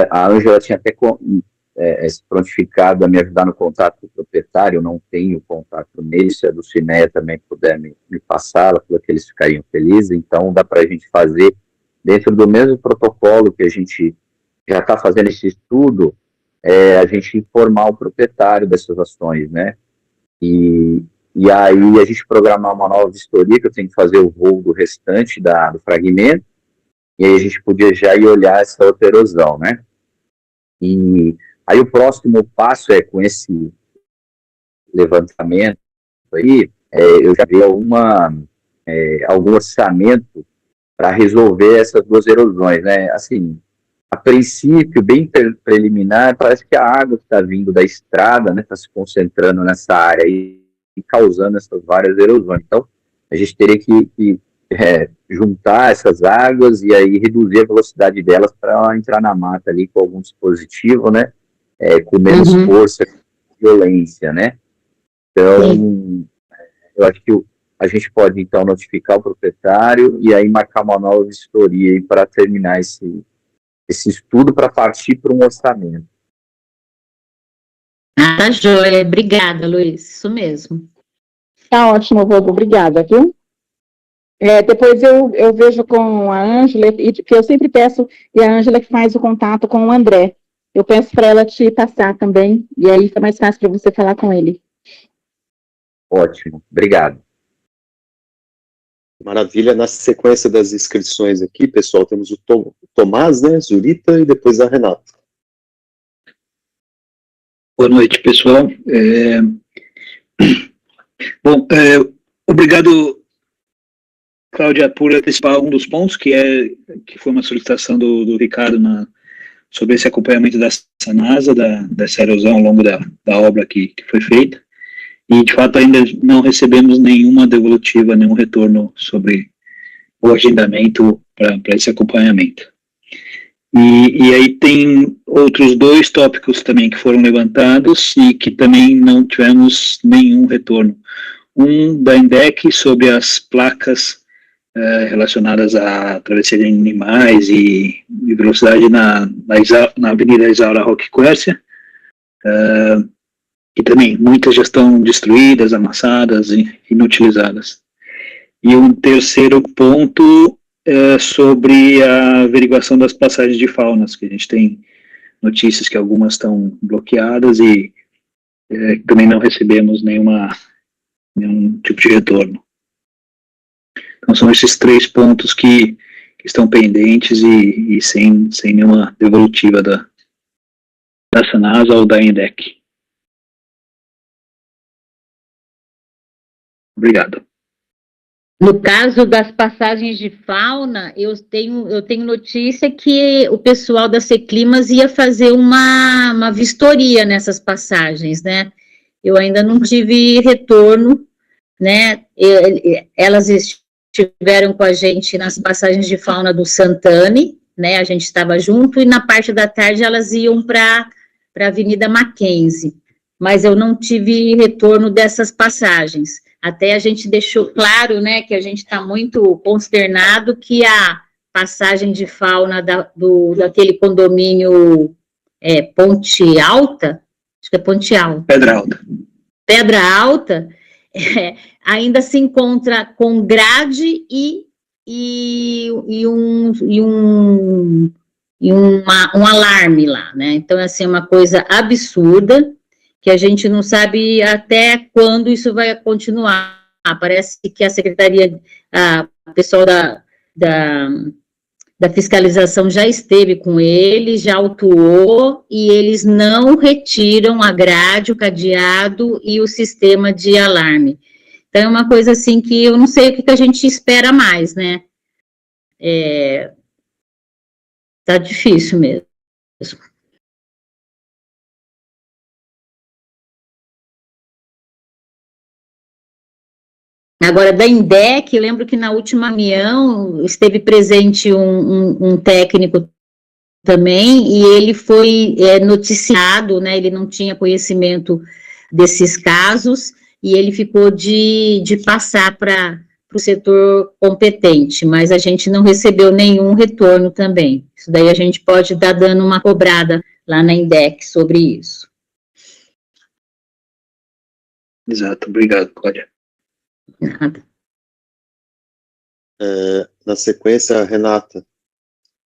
a Ângela tinha até se prontificado a me ajudar no contato com o proprietário, eu não tenho contato nele, se a Dulcineia também puder me passar, ela falou que eles ficariam felizes, então dá para a gente fazer dentro do mesmo protocolo que a gente já está fazendo esse estudo, a gente informar o proprietário dessas ações, né? E aí a gente programar uma nova vistoria, que eu tenho que fazer o voo do restante do fragmento, e aí a gente podia já ir olhar essa outra erosão, né? E aí o próximo passo com esse levantamento aí, eu já vi algum orçamento para resolver essas duas erosões, né? Assim, a princípio, bem preliminar, parece que a água que está vindo da estrada, né, está se concentrando nessa área e causando essas várias erosões. Então, a gente teria que juntar essas águas e aí reduzir a velocidade delas para entrar na mata ali com algum dispositivo, né, com menos força e violência, né. Então, eu acho que a gente pode, então, notificar o proprietário e aí marcar uma nova vistoria para terminar esse estudo para partir para um orçamento. Tá joia. Obrigada, Luiz. Isso mesmo. Tá ótimo, Vogo. Obrigada, viu? Depois eu vejo com a Ângela, que eu sempre peço, e a Ângela que faz o contato com o André. Eu peço para ela te passar também, e aí fica mais fácil para você falar com ele. Ótimo. Obrigado. Maravilha. Na sequência das inscrições aqui, pessoal, temos o Tomás, né, Zurita, e depois a Renata. Boa noite, pessoal. Bom, obrigado, Cláudia, por antecipar um dos pontos, que foi uma solicitação do Ricardo sobre esse acompanhamento da Sanasa, dessa erosão ao longo da obra que foi feita. E, de fato, ainda não recebemos nenhuma devolutiva, nenhum retorno sobre o agendamento para esse acompanhamento. E aí tem outros dois tópicos também que foram levantados e que também não tivemos nenhum retorno. Um da INDEC sobre as placas relacionadas à travessia de animais e velocidade na Avenida Isaura Roque Quércia, que também muitas já estão destruídas, amassadas e inutilizadas. E um terceiro ponto sobre a averiguação das passagens de faunas, que a gente tem notícias que algumas estão bloqueadas e também não recebemos nenhum tipo de retorno. Então são esses três pontos que estão pendentes e sem nenhuma devolutiva da Sanasa ou da INDEC. Obrigado. No caso das passagens de fauna, eu tenho notícia que o pessoal da Seclimas ia fazer uma vistoria nessas passagens, né? Eu ainda não tive retorno, né? Elas estiveram com a gente nas passagens de fauna do Santani, né? A gente estava junto, e na parte da tarde elas iam para a Avenida Mackenzie, mas eu não tive retorno dessas passagens. Até a gente deixou claro, né, que a gente está muito consternado que a passagem de fauna daquele condomínio Ponte Alta, acho que é Ponte Alta. Pedra Alta. Pedra Alta, ainda se encontra com grade e um alarme lá, né? Então, assim, é uma coisa absurda, que a gente não sabe até quando isso vai continuar. Parece que a secretaria, o pessoal da fiscalização já esteve com eles, já autuou, e eles não retiram a grade, o cadeado e o sistema de alarme. Então, é uma coisa assim que eu não sei o que a gente espera mais, né? Tá difícil mesmo. Agora, da INDEC, lembro que na última reunião esteve presente um técnico também, e ele foi noticiado, né, ele não tinha conhecimento desses casos, e ele ficou de passar para o setor competente, mas a gente não recebeu nenhum retorno também. Isso daí a gente pode estar dando uma cobrada lá na INDEC sobre isso. Exato, obrigado, Cláudia. Nada. Na sequência, a Renata,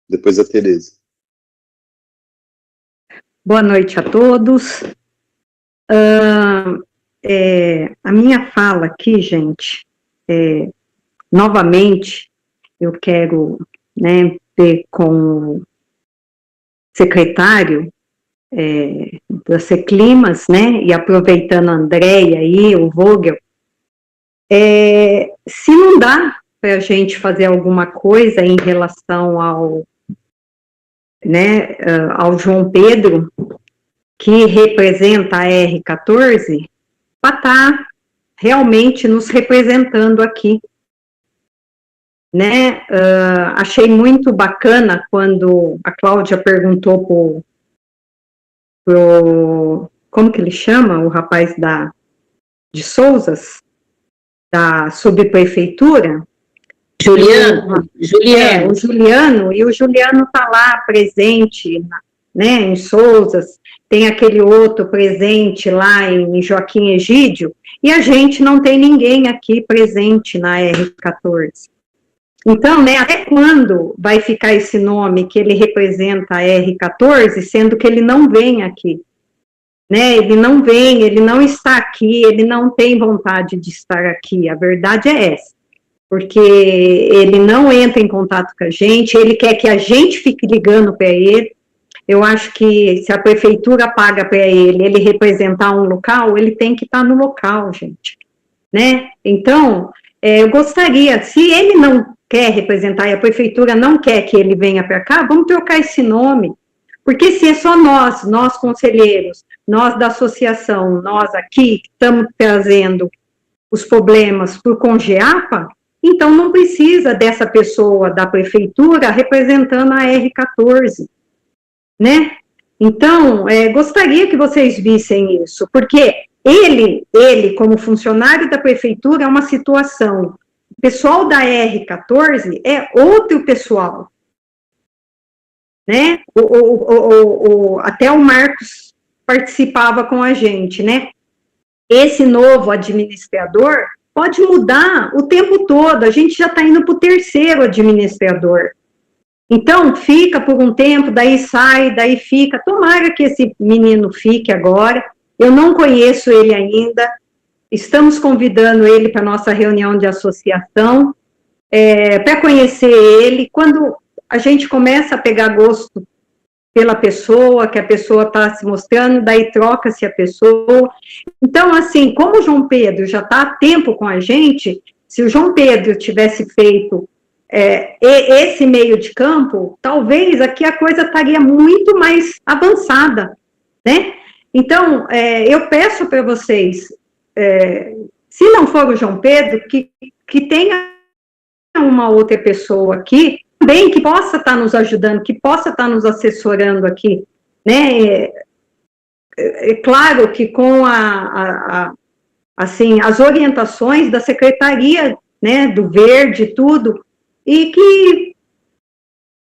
depois a Tereza. Boa noite a todos. A minha fala aqui, gente, novamente, eu quero, né, ver com o secretário da Seclimas, né, e aproveitando a Andréia aí, o Vogel, se não dá para a gente fazer alguma coisa em relação ao João Pedro, que representa a R14, para estar realmente nos representando aqui. Né? Achei muito bacana quando a Cláudia perguntou como que ele chama, o rapaz de Souzas, da subprefeitura. Juliano. O Juliano, e o Juliano está lá presente, né, em Souzas, tem aquele outro presente lá em Joaquim Egídio, e a gente não tem ninguém aqui presente na R14. Então, né, até quando vai ficar esse nome que ele representa a R14, sendo que ele não vem aqui? Né, ele não vem, ele não está aqui, ele não tem vontade de estar aqui, a verdade é essa, porque ele não entra em contato com a gente, ele quer que a gente fique ligando para ele. Eu acho que se a prefeitura paga para ele representar um local, ele tem que estar no local, gente, né? Então, eu gostaria, se ele não quer representar e a prefeitura não quer que ele venha para cá, vamos trocar esse nome. Porque se é só nós conselheiros, nós da associação, nós aqui, que estamos trazendo os problemas para o Congeapa, então não precisa dessa pessoa da prefeitura representando a R14, né? Então, gostaria que vocês vissem isso, porque ele, como funcionário da prefeitura, é uma situação. O pessoal da R14 é outro pessoal. Né? Até o Marcos participava com a gente, né? Esse novo administrador pode mudar o tempo todo, a gente já está indo para o terceiro administrador. Então, fica por um tempo, daí sai, daí fica. Tomara que esse menino fique agora. Eu não conheço ele ainda. Estamos convidando ele para a nossa reunião de associação, para conhecer ele. Quando a gente começa a pegar gosto pela pessoa, que a pessoa está se mostrando, daí troca-se a pessoa. Então, assim, como o João Pedro já está há tempo com a gente, se o João Pedro tivesse feito esse meio de campo, talvez aqui a coisa estaria muito mais avançada, né? Então, eu peço para vocês, se não for o João Pedro, que tenha uma outra pessoa aqui, também que possa estar nos ajudando, que possa estar nos assessorando aqui, né? É claro que com assim, as orientações da secretaria, né, do Verde e tudo, e que,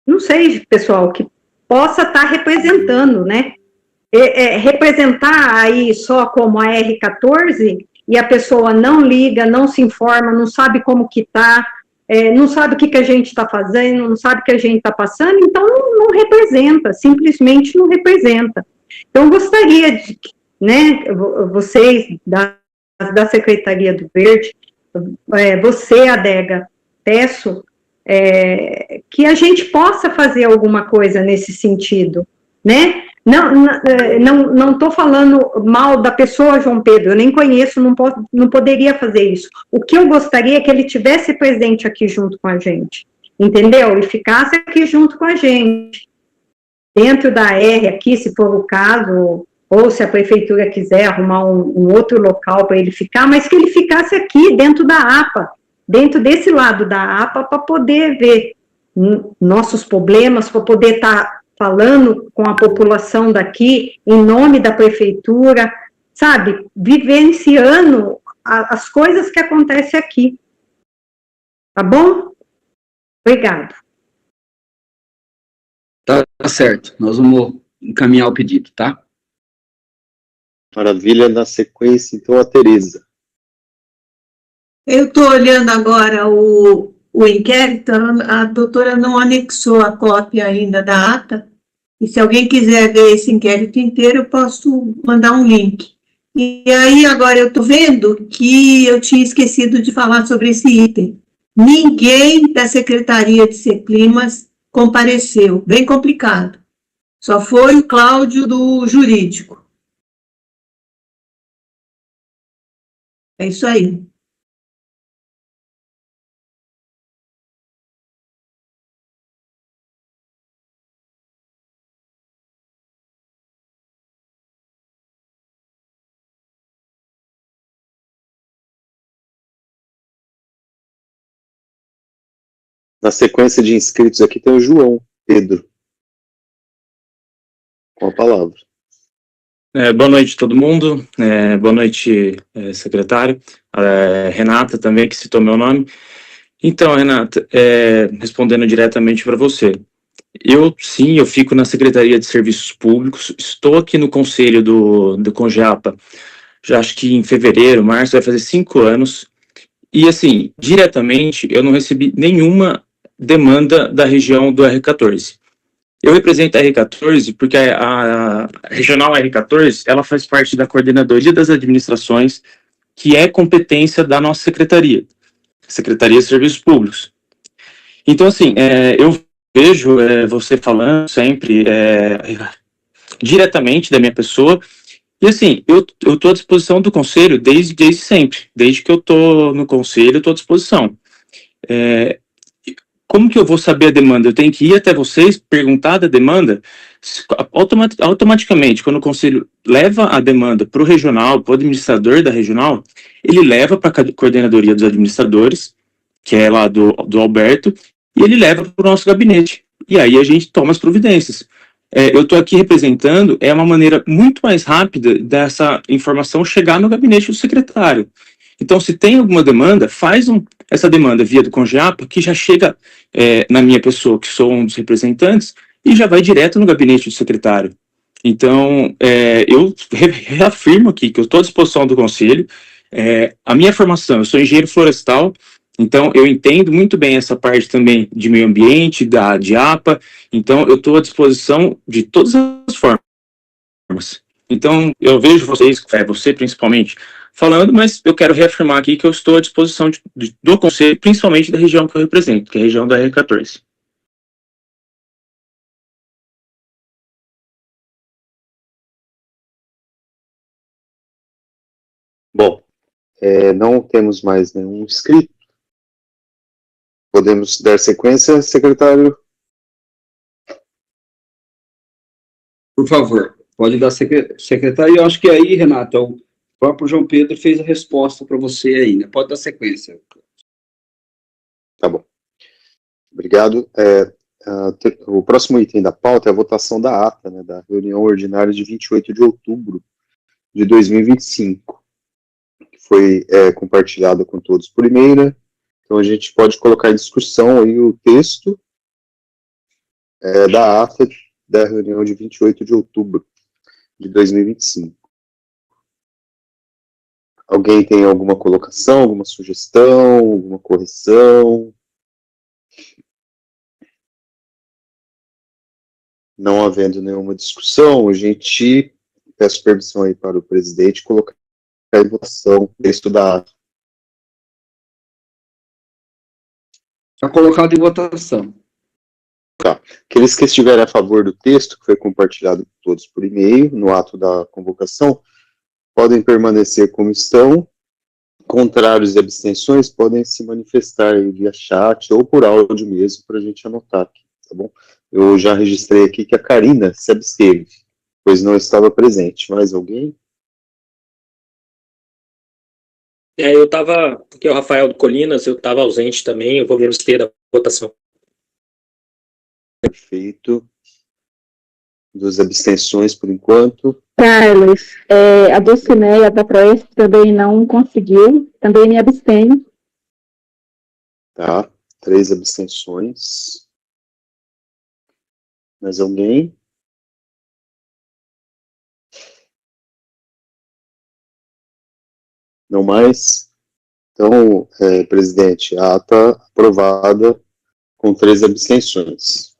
não sei, pessoal, que possa estar representando, né? Representar aí só como a R14, e a pessoa não liga, não se informa, não sabe como que está, não sabe o que a gente está fazendo, não sabe o que a gente está passando, então não representa, simplesmente não representa. Então, gostaria de, né, vocês da Secretaria do Verde, você, Adega, peço que a gente possa fazer alguma coisa nesse sentido, né? Não estou falando mal da pessoa João Pedro, eu nem conheço, não poderia fazer isso. O que eu gostaria é que ele tivesse presente aqui junto com a gente, entendeu? E ficasse aqui junto com a gente, dentro da R aqui, se for o caso, ou se a prefeitura quiser arrumar um outro local para ele ficar, mas que ele ficasse aqui dentro da APA, dentro desse lado da APA, para poder ver nossos problemas, para poder estar falando com a população daqui, em nome da prefeitura, sabe, vivenciando as coisas que acontecem aqui. Tá bom? Obrigado. Tá certo, nós vamos encaminhar o pedido, tá? Maravilha, na sequência, então, a Tereza. Eu estou olhando agora o inquérito, a doutora não anexou a cópia ainda da ata, e se alguém quiser ver esse inquérito inteiro, eu posso mandar um link. E aí, agora, eu estou vendo que eu tinha esquecido de falar sobre esse item. Ninguém da Secretaria de Seclimas compareceu, bem complicado. Só foi o Cláudio do Jurídico. É isso aí. Na sequência de inscritos aqui tem o João Pedro. Com a palavra. Boa noite, todo mundo. Boa noite, secretário. Renata também, que citou meu nome. Então, Renata, respondendo diretamente para você. Eu fico na Secretaria de Serviços Públicos, estou aqui no conselho do Congeapa, já acho que em fevereiro, março, vai fazer 5 anos, e assim, diretamente, eu não recebi nenhuma demanda da região do R14. Eu represento a R14 porque a regional R14, ela faz parte da Coordenadoria das Administrações, que é competência da nossa Secretaria de Serviços Públicos. Então, assim, eu vejo você falando sempre diretamente da minha pessoa, e assim, eu estou à disposição do Conselho desde sempre, desde que eu estou no Conselho, eu estou à disposição. Como que eu vou saber a demanda? Eu tenho que ir até vocês, perguntar da demanda? Automaticamente, quando o Conselho leva a demanda para o regional, para o administrador da regional, ele leva para a Coordenadoria dos Administradores, que é lá do Alberto, e ele leva para o nosso gabinete. E aí a gente toma as providências. Eu estou aqui representando, é uma maneira muito mais rápida dessa informação chegar no gabinete do secretário. Então, se tem alguma demanda, faz essa demanda via do Congeapa, que já chega na minha pessoa, que sou um dos representantes, e já vai direto no gabinete do secretário. Então, eu reafirmo aqui que eu estou à disposição do Conselho. A minha formação, eu sou engenheiro florestal, então eu entendo muito bem essa parte também de meio ambiente, de APA, então eu estou à disposição de todas as formas. Então, eu vejo vocês, você principalmente, falando, mas eu quero reafirmar aqui que eu estou à disposição do Conselho, principalmente da região que eu represento, que é a região da R14. Bom, não temos mais nenhum inscrito. Podemos dar sequência, secretário? Por favor, pode dar secretário. Eu acho que aí, Renata, o próprio João Pedro fez a resposta para você aí, né? Pode dar sequência. Tá bom. Obrigado. O próximo item da pauta é a votação da ata, né, da reunião ordinária de 28 de outubro de 2025, que foi compartilhada com todos por e-mail, né? Então a gente pode colocar em discussão aí o texto da ata da reunião de 28 de outubro de 2025. Alguém tem alguma colocação, alguma sugestão, alguma correção? Não havendo nenhuma discussão, a gente peço permissão aí para o presidente colocar em votação o texto da ata. Está colocado em votação. Tá. Aqueles que estiverem a favor do texto, que foi compartilhado por todos por e-mail, no ato da convocação, podem permanecer como estão. Contrários e abstenções podem se manifestar aí via chat ou por áudio mesmo, para a gente anotar aqui, tá bom? Eu já registrei aqui que a Karina se absteve, pois não estava presente. Mais alguém? Eu estava, porque o Rafael do Colinas, eu estava ausente também, eu vou me abster da votação. Perfeito. Duas abstenções por enquanto. Carlos, a Dulcineia da Proeste também não conseguiu, também me abstenho. Tá, 3 abstenções. Mais alguém? Não mais? Então, presidente, a ata aprovada com 3 abstenções.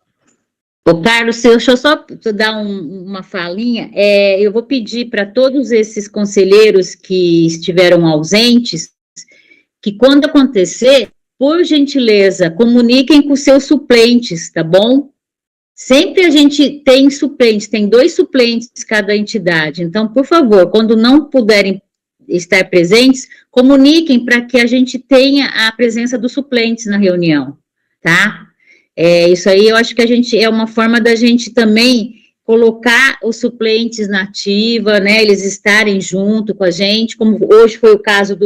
Ô, Carlos, deixa eu só dar uma falinha. Eu vou pedir para todos esses conselheiros que estiveram ausentes, que quando acontecer, por gentileza, comuniquem com seus suplentes, tá bom? Sempre a gente tem suplentes, tem 2 suplentes cada entidade. Então, por favor, quando não puderem estar presentes, comuniquem para que a gente tenha a presença dos suplentes na reunião, tá? Isso aí eu acho que é uma forma da gente também colocar os suplentes na ativa, né, eles estarem junto com a gente, como hoje foi o caso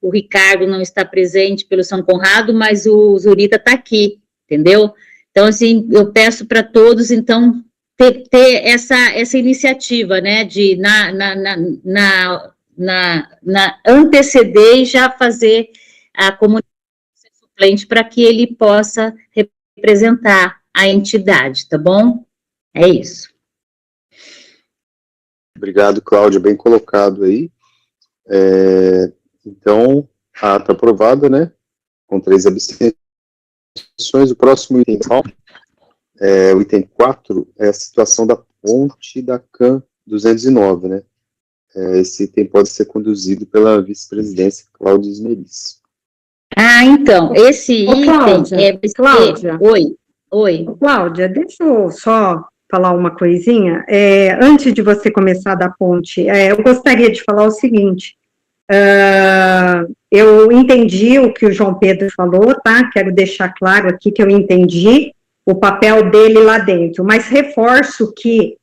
o Ricardo não está presente pelo São Conrado, mas o Zurita está aqui, entendeu? Então, assim, eu peço para todos, então, ter essa iniciativa, né, de anteceder e já fazer a comunicação suplente para que ele possa representar a entidade, tá bom? É isso. Obrigado, Cláudia, bem colocado aí. Então, a ata aprovada, né? Com 3 abstenções. O próximo item, o item 4, é a situação da ponte da CAN 209, né? Esse item pode ser conduzido pela vice-presidência Cláudia Esmeriz. Então, esse Cláudia, item Cláudia. Oi. Cláudia, deixa eu só falar uma coisinha. Antes de você começar da ponte, eu gostaria de falar o seguinte. Eu entendi o que o João Pedro falou, tá? Quero deixar claro aqui que eu entendi o papel dele lá dentro, mas reforço que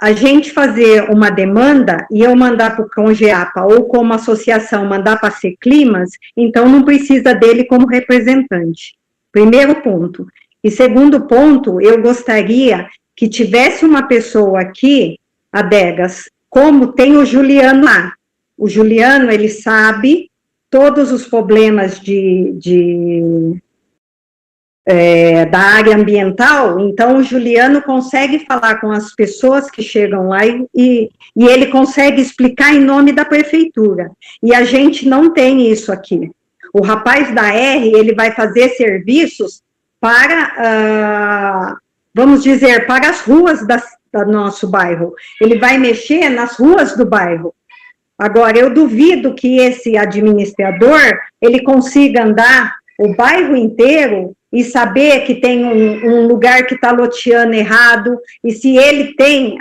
a gente fazer uma demanda e eu mandar para o CONGEAPA ou como associação mandar para a Seclimas, então não precisa dele como representante. Primeiro ponto. E segundo ponto, eu gostaria que tivesse uma pessoa aqui, Adegas, como tem o Juliano lá. O Juliano, ele sabe todos os problemas da área ambiental, então o Juliano consegue falar com as pessoas que chegam lá e ele consegue explicar em nome da prefeitura. E a gente não tem isso aqui. O rapaz da R, ele vai fazer serviços para, vamos dizer, para as ruas do nosso bairro. Ele vai mexer nas ruas do bairro. Agora, eu duvido que esse administrador, ele consiga andar o bairro inteiro e saber que tem um lugar que está loteando errado, e se ele tem,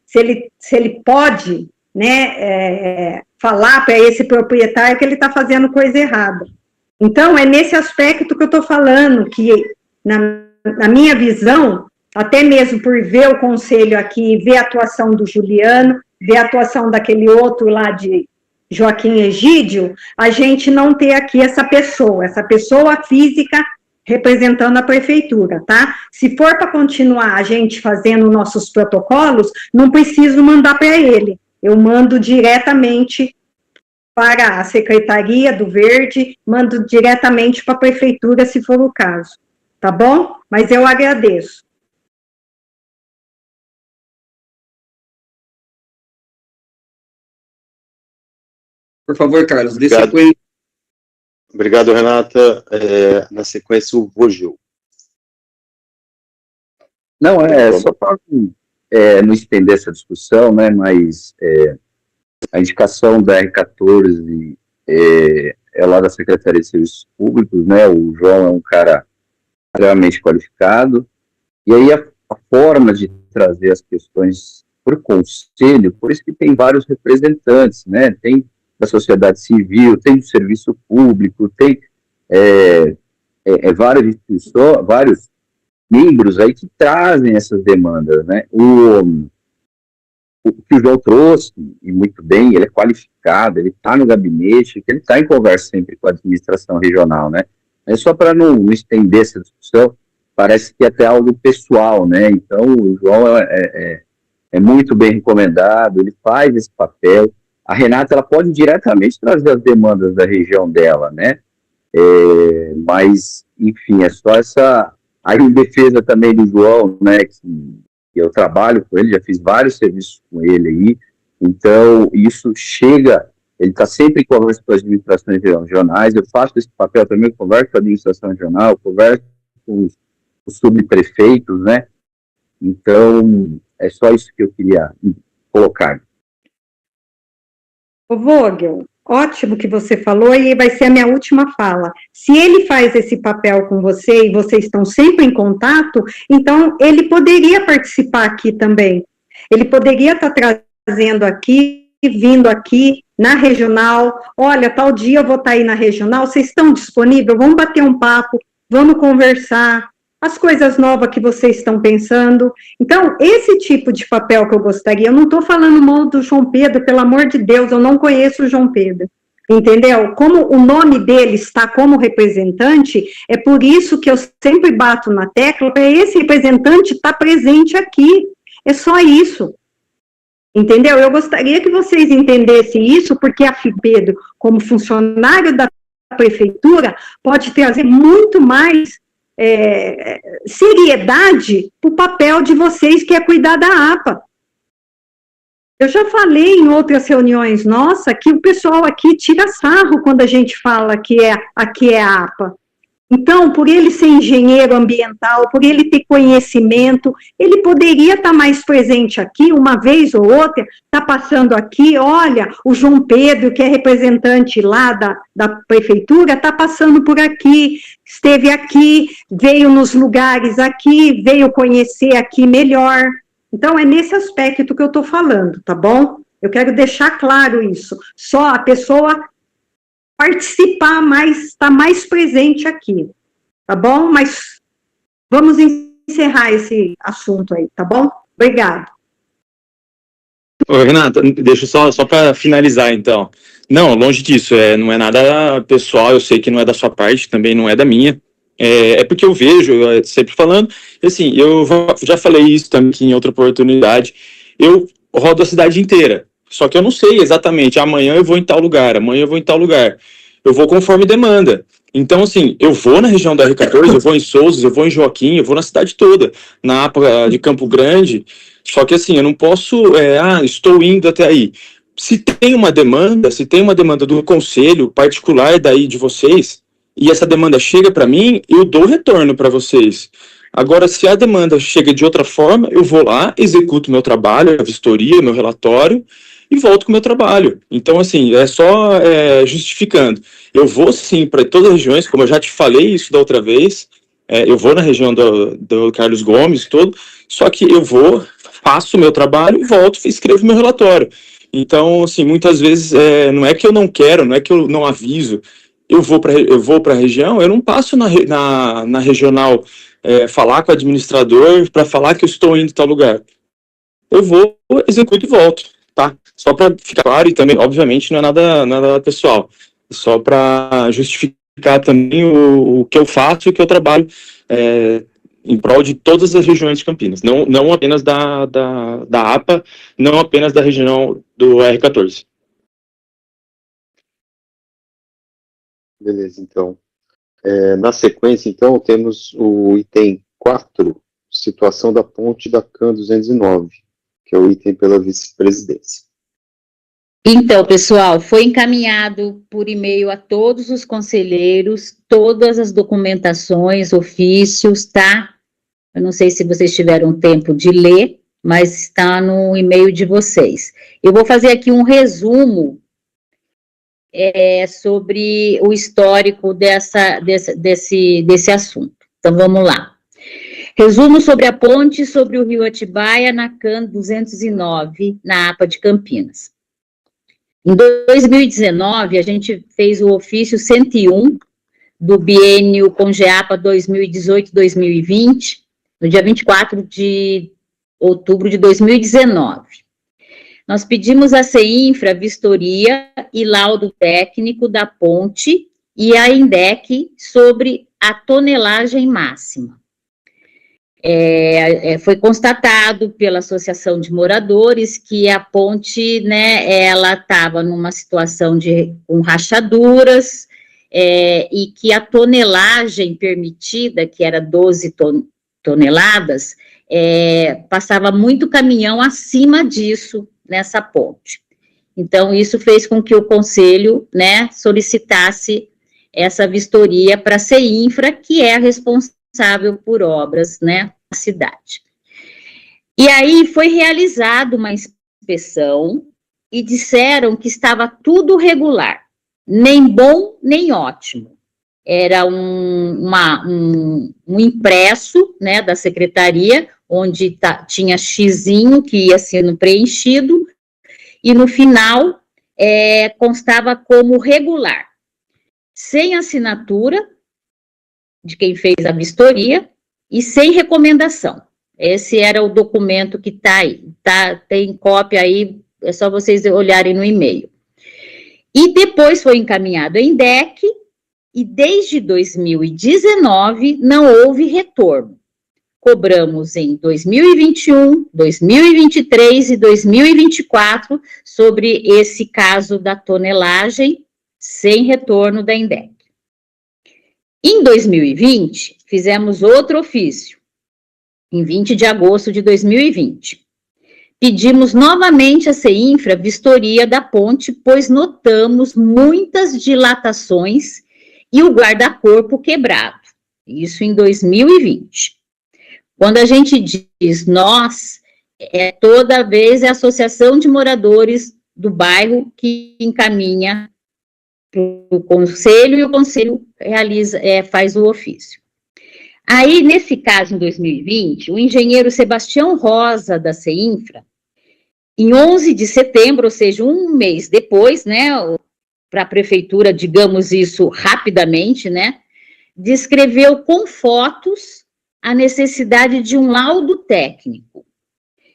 se ele pode, né, falar para esse proprietário que ele está fazendo coisa errada. Então, é nesse aspecto que eu estou falando, que na minha visão, até mesmo por ver o conselho aqui, ver a atuação do Juliano, ver a atuação daquele outro lá de Joaquim Egídio, a gente não ter aqui essa pessoa física representando a prefeitura, tá? Se for para continuar a gente fazendo nossos protocolos, não preciso mandar para ele, eu mando diretamente para a Secretaria do Verde, mando diretamente para a prefeitura, se for o caso, tá bom? Mas eu agradeço. Por favor, Carlos, dê Obrigado. sequência. Obrigado, Renata. Na sequência, o Vogel. Não, só para não estender essa discussão, né, mas a indicação da R14 é lá da Secretaria de Serviços Públicos, né, o João é um cara extremamente qualificado, e aí a forma de trazer as questões para o Conselho, por isso que tem vários representantes, né, tem da sociedade civil, tem do serviço público, tem várias instituições, vários membros aí que trazem essas demandas, né, o que o João trouxe, e muito bem, ele é qualificado, ele está no gabinete, ele está em conversa sempre com a administração regional, né, é só para não estender essa discussão, parece que é até algo pessoal, né, então o João é muito bem recomendado, ele faz esse papel. A Renata, ela pode diretamente trazer as demandas da região dela, né, mas, enfim, é só essa, aí em defesa também do João, né, que eu trabalho com ele, já fiz vários serviços com ele aí, então isso chega, ele está sempre em conversa com as administrações regionais, eu faço esse papel também, eu converso com a administração regional, eu converso com os subprefeitos, né, então é só isso que eu queria colocar. Ô Vogel, ótimo que você falou e vai ser a minha última fala. Se ele faz esse papel com você e vocês estão sempre em contato, então ele poderia participar aqui também. Ele poderia estar trazendo aqui, vindo aqui na regional. Olha, tal dia eu vou estar aí na regional, vocês estão disponíveis? Vamos bater um papo, vamos conversar. As coisas novas que vocês estão pensando. Então, esse tipo de papel que eu gostaria, eu não estou falando mal do João Pedro, pelo amor de Deus, eu não conheço o João Pedro, entendeu? Como o nome dele está como representante, é por isso que eu sempre bato na tecla, para esse representante estar presente aqui, é só isso, entendeu? Eu gostaria que vocês entendessem isso, porque a Pedro, como funcionário da prefeitura, pode trazer muito mais seriedade para o papel de vocês, que é cuidar da APA. Eu já falei em outras reuniões nossa que o pessoal aqui tira sarro quando a gente fala que aqui é a APA. Então, por ele ser engenheiro ambiental, por ele ter conhecimento, ele poderia estar mais presente aqui, uma vez ou outra, está passando aqui, olha, o João Pedro, que é representante lá da prefeitura, está passando por aqui, esteve aqui, veio nos lugares aqui, veio conhecer aqui melhor. Então, é nesse aspecto que eu estou falando, tá bom? Eu quero deixar claro isso. Só a pessoa participar mais, estar mais presente aqui, tá bom? Mas vamos encerrar esse assunto aí, tá bom? Obrigado. Ô, Renata, deixa só para finalizar, então. Não, longe disso, não é nada pessoal, eu sei que não é da sua parte, também não é da minha. É porque eu vejo, sempre falando, assim, eu já falei isso também aqui em outra oportunidade, eu rodo a cidade inteira, só que eu não sei exatamente, amanhã eu vou em tal lugar, amanhã eu vou em tal lugar, eu vou conforme demanda. Então, assim, eu vou na região da R14, eu vou em Souza, eu vou em Joaquim, eu vou na cidade toda, na APA de Campo Grande, só que assim, eu não posso, estou indo até aí. Se tem uma demanda do conselho particular daí de vocês, e essa demanda chega para mim, eu dou retorno para vocês. Agora, se a demanda chega de outra forma, eu vou lá, executo meu trabalho, a vistoria, meu relatório, e volto com o meu trabalho. Então, assim, é só justificando. Eu vou, sim, para todas as regiões, como eu já te falei isso da outra vez, eu vou na região do Carlos Gomes, todo, só que eu vou, faço o meu trabalho e volto e escrevo meu relatório. Então, assim, muitas vezes, não é que eu não quero, não é que eu não aviso, eu vou para a região, eu não passo na regional falar com o administrador para falar que eu estou indo em tal lugar. Eu vou, executo e volto, tá? Só para ficar claro, e também, obviamente, não é nada pessoal, só para justificar também o que eu faço e o que eu trabalho em prol de todas as regiões de Campinas, não apenas da APA, não apenas da região do R14. Beleza, então. Na sequência, então, temos o item 4, situação da ponte da CAN 209, que é o item pela vice-presidência. Então, pessoal, foi encaminhado por e-mail a todos os conselheiros, todas as documentações, ofícios, tá? Eu não sei se vocês tiveram tempo de ler, mas está no e-mail de vocês. Eu vou fazer aqui um resumo sobre o histórico desse assunto. Então, vamos lá. Resumo sobre a ponte sobre o rio Atibaia, na CAN 209, na APA de Campinas. Em 2019, a gente fez o ofício 101 do biênio Congeapa 2018-2020, no dia 24 de outubro de 2019. Nós pedimos à CEINFRA vistoria e laudo técnico da ponte e a INDEC sobre a tonelagem máxima. Foi constatado pela Associação de Moradores que a ponte, né, ela estava numa situação com rachaduras, e que a tonelagem permitida, que era 12 toneladas, passava muito caminhão acima disso nessa ponte. Então, isso fez com que o Conselho, né, solicitasse essa vistoria para a CEINFRA, que é a responsável por obras, né, na cidade. E aí foi realizada uma inspeção e disseram que estava tudo regular, nem bom, nem ótimo. Era um impresso, né, da secretaria, onde tinha xizinho que ia sendo preenchido, e no final constava como regular, sem assinatura de quem fez a vistoria e sem recomendação. Esse era o documento que está aí, tem cópia aí, é só vocês olharem no e-mail. E depois foi encaminhado em INDEC, e desde 2019 não houve retorno. Cobramos em 2021, 2023 e 2024 sobre esse caso da tonelagem sem retorno da INDEC. Em 2020, fizemos outro ofício, em 20 de agosto de 2020. Pedimos novamente à CEINFRA vistoria da ponte, pois notamos muitas dilatações e o guarda-corpo quebrado. Isso em 2020. Quando a gente diz nós, toda vez é a Associação de Moradores do bairro que encaminha para o Conselho, e o Conselho faz o ofício. Aí, nesse caso, em 2020, o engenheiro Sebastião Rosa, da CEINFRA, em 11 de setembro, ou seja, um mês depois, né, para a prefeitura, digamos isso rapidamente, né, descreveu com fotos a necessidade de um laudo técnico.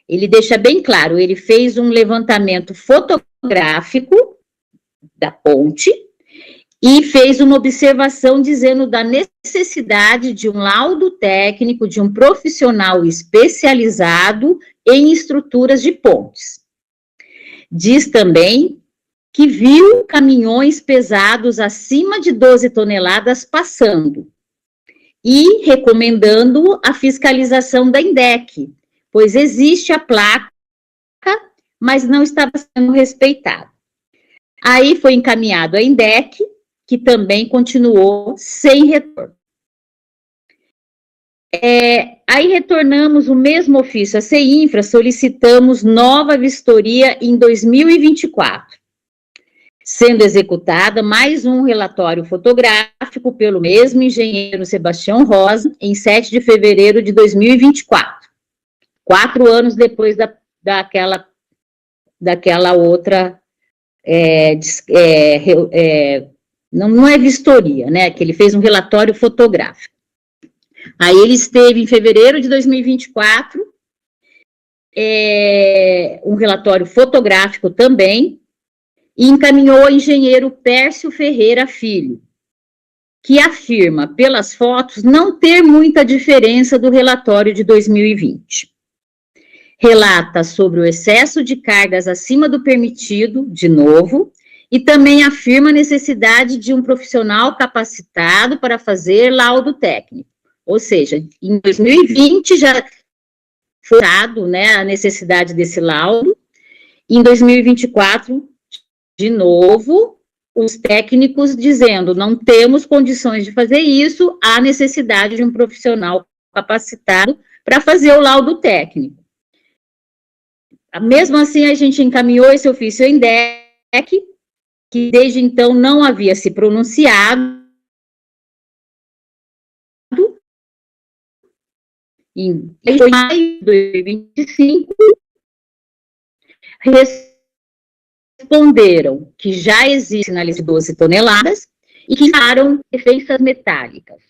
Ele deixa bem claro, ele fez um levantamento fotográfico da ponte e fez uma observação dizendo da necessidade de um laudo técnico de um profissional especializado em estruturas de pontes. Diz também que viu caminhões pesados acima de 12 toneladas passando e recomendando a fiscalização da INDEC, pois existe a placa, mas não estava sendo respeitada. Aí foi encaminhado à INDEC, que também continuou sem retorno. Aí retornamos o mesmo ofício à CEINFRA, solicitamos nova vistoria em 2024, sendo executada mais um relatório fotográfico pelo mesmo engenheiro Sebastião Rosa, em 7 de fevereiro de 2024, 4 anos depois daquela outra, não é vistoria, né, que ele fez um relatório fotográfico. Aí ele esteve em fevereiro de 2024, um relatório fotográfico também, e encaminhou ao engenheiro Pércio Ferreira Filho, que afirma, pelas fotos, não ter muita diferença do relatório de 2020. Relata sobre o excesso de cargas acima do permitido, de novo, e também afirma a necessidade de um profissional capacitado para fazer laudo técnico. Ou seja, em 2020 já foi dado, né, a necessidade desse laudo, e em 2024 de novo, os técnicos dizendo, não temos condições de fazer isso, há necessidade de um profissional capacitado para fazer o laudo técnico. Mesmo assim, a gente encaminhou esse ofício em DEC, que desde então não havia se pronunciado, em maio de 2025, responderam que já existe sinalização de 12 toneladas e que usaram defensas metálicas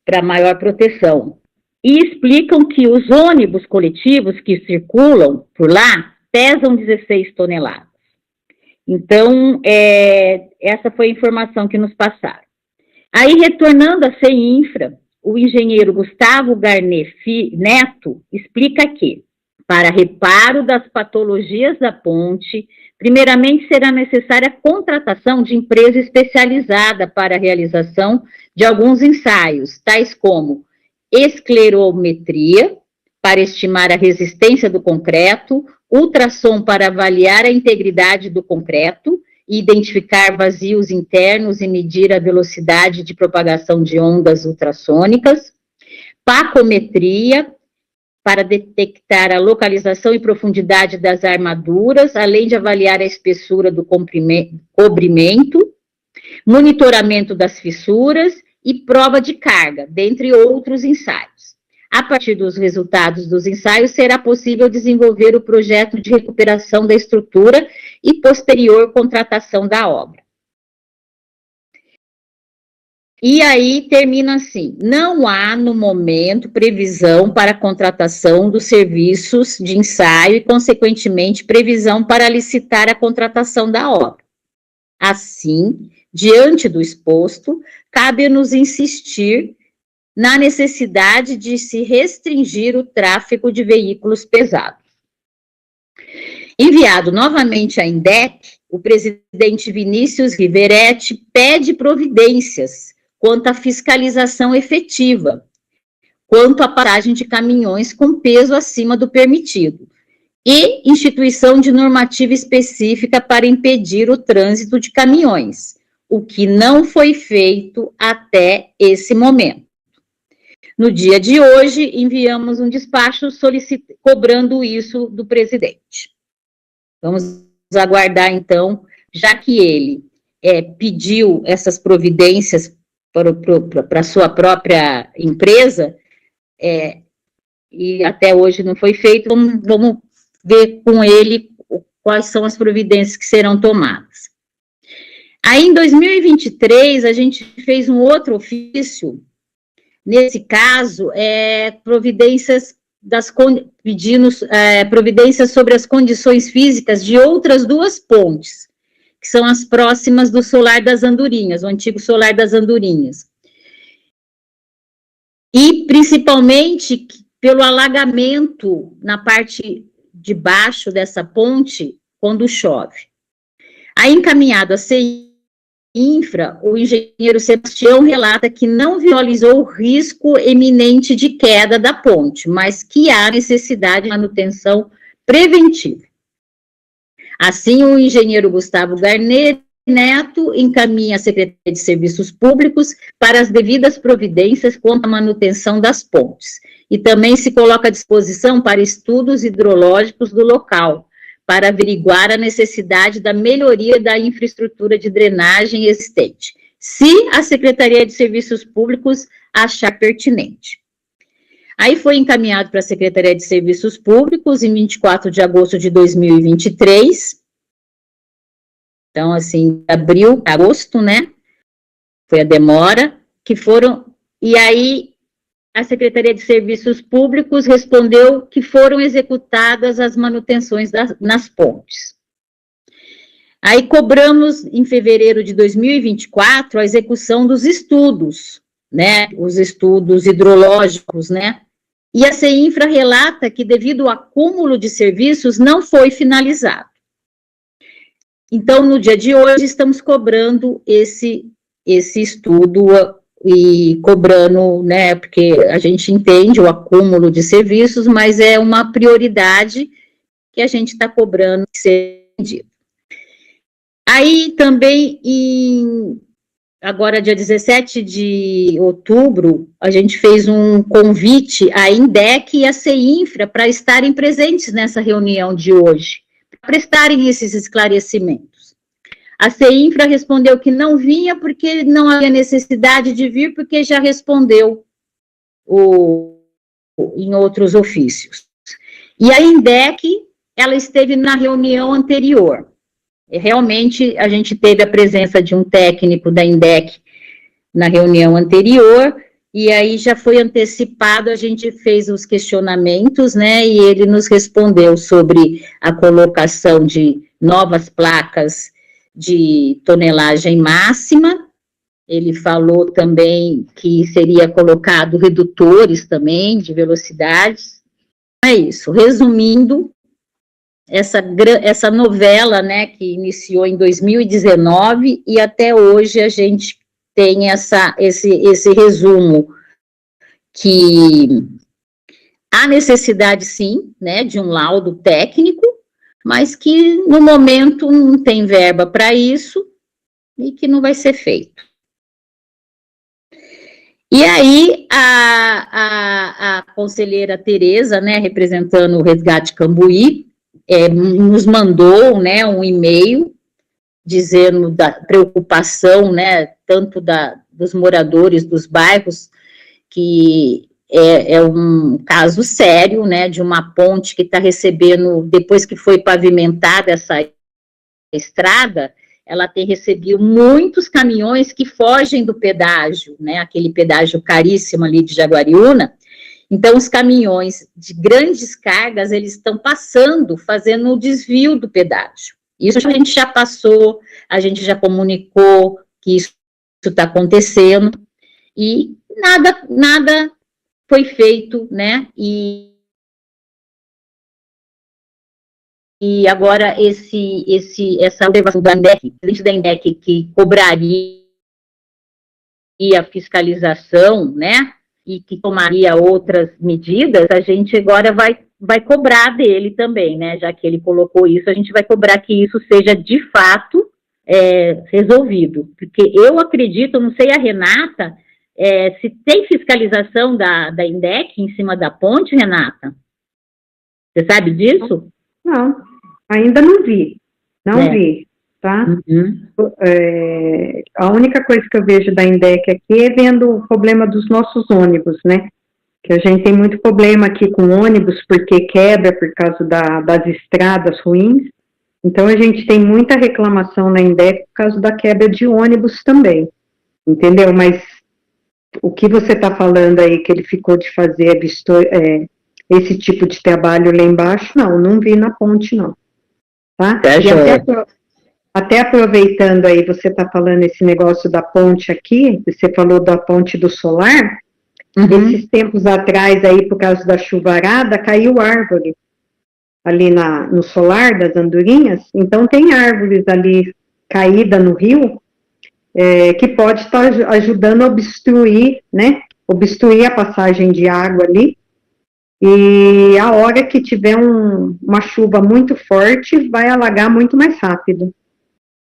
para maior proteção. E explicam que os ônibus coletivos que circulam por lá pesam 16 toneladas. Então, essa foi a informação que nos passaram. Aí, retornando à CEINFRA, o engenheiro Gustavo Garnet Neto explica que, para reparo das patologias da ponte, primeiramente será necessária a contratação de empresa especializada para a realização de alguns ensaios, tais como esclerometria, para estimar a resistência do concreto, ultrassom para avaliar a integridade do concreto, identificar vazios internos e medir a velocidade de propagação de ondas ultrassônicas, pacometria, para detectar a localização e profundidade das armaduras, além de avaliar a espessura do cobrimento, monitoramento das fissuras e prova de carga, dentre outros ensaios. A partir dos resultados dos ensaios, será possível desenvolver o projeto de recuperação da estrutura e posterior contratação da obra. E aí termina assim, não há no momento previsão para a contratação dos serviços de ensaio e, consequentemente, previsão para licitar a contratação da obra. Assim, diante do exposto, cabe-nos insistir na necessidade de se restringir o tráfego de veículos pesados. Enviado novamente à INDEC, o presidente Vinícius Riveretti pede providências quanto à fiscalização efetiva, quanto à paragem de caminhões com peso acima do permitido, e instituição de normativa específica para impedir o trânsito de caminhões, o que não foi feito até esse momento. No dia de hoje, enviamos um despacho cobrando isso do presidente. Vamos aguardar, então, já que ele pediu essas providências para a sua própria empresa, e até hoje não foi feito, vamos ver com ele quais são as providências que serão tomadas. Aí, em 2023, a gente fez um outro ofício, nesse caso, providências pedindo providências sobre as condições físicas de outras duas pontes, que são as próximas do Solar das Andorinhas, o antigo Solar das Andorinhas. E, principalmente, pelo alagamento na parte de baixo dessa ponte, quando chove. Aí, encaminhado a CEINFRA, o engenheiro Sebastião relata que não visualizou o risco eminente de queda da ponte, mas que há necessidade de manutenção preventiva. Assim, o engenheiro Gustavo Garnet Neto encaminha a Secretaria de Serviços Públicos para as devidas providências quanto à manutenção das pontes, e também se coloca à disposição para estudos hidrológicos do local, para averiguar a necessidade da melhoria da infraestrutura de drenagem existente, se a Secretaria de Serviços Públicos achar pertinente. Aí foi encaminhado para a Secretaria de Serviços Públicos em 24 de agosto de 2023, então, assim, abril, agosto, né, foi a demora, que foram, e aí a Secretaria de Serviços Públicos respondeu que foram executadas as manutenções nas pontes. Aí cobramos, em fevereiro de 2024, a execução dos estudos, né, os estudos hidrológicos, né, e a CEINFRA relata que, devido ao acúmulo de serviços, não foi finalizado. Então, no dia de hoje, estamos cobrando esse estudo e cobrando, né, porque a gente entende o acúmulo de serviços, mas é uma prioridade que a gente está cobrando que seja atendido. Aí também, agora dia 17 de outubro, a gente fez um convite à INDEC e à CEINFRA para estarem presentes nessa reunião de hoje, para prestarem esses esclarecimentos. A CEINFRA respondeu que não vinha porque não havia necessidade de vir, porque já respondeu em outros ofícios. E a INDEC, ela esteve na reunião anterior. Realmente, a gente teve a presença de um técnico da INDEC na reunião anterior, e aí já foi antecipado, a gente fez os questionamentos, né, e ele nos respondeu sobre a colocação de novas placas de tonelagem máxima. Ele falou também que seria colocado redutores também de velocidades. É isso, resumindo, essa novela, né, que iniciou em 2019 e até hoje a gente tem esse resumo, que há necessidade, sim, né, de um laudo técnico, mas que no momento não tem verba para isso e que não vai ser feito. E aí, a conselheira Tereza, né, representando o Resgate Cambuí, nos mandou, né, um e-mail dizendo da preocupação, né, tanto dos moradores dos bairros, que é um caso sério, né, de uma ponte que está recebendo, depois que foi pavimentada essa estrada, ela tem recebido muitos caminhões que fogem do pedágio, né, aquele pedágio caríssimo ali de Jaguariúna. Então, os caminhões de grandes cargas, eles estão passando, fazendo o desvio do pedágio. Isso a gente já passou, a gente já comunicou que isso está acontecendo, e nada foi feito, né, e agora essa observação da INDEC, que cobraria a fiscalização, né, e que tomaria outras medidas, a gente agora vai cobrar dele também, né, já que ele colocou isso, a gente vai cobrar que isso seja de fato resolvido, porque eu acredito, não sei a Renata, se tem fiscalização da INDEC em cima da ponte, Renata? Você sabe disso? Não, ainda não vi, vi, tá? A única coisa que eu vejo da INDEC aqui é vendo o problema dos nossos ônibus, né? Que a gente tem muito problema aqui com ônibus, porque quebra por causa das estradas ruins. Então, a gente tem muita reclamação na INDEC por causa da quebra de ônibus também, entendeu? Mas o que você está falando aí, que ele ficou de fazer esse tipo de trabalho lá embaixo, não vi na ponte, não. Tá? E até aproveitando aí, você está falando esse negócio da ponte aqui, você falou da ponte do solar, esses tempos atrás aí, por causa da chuvarada, caiu árvore ali no solar das Andorinhas, então tem árvores ali caída no rio, que pode estar ajudando a obstruir, né, obstruir a passagem de água ali, e a hora que tiver uma chuva muito forte, vai alagar muito mais rápido,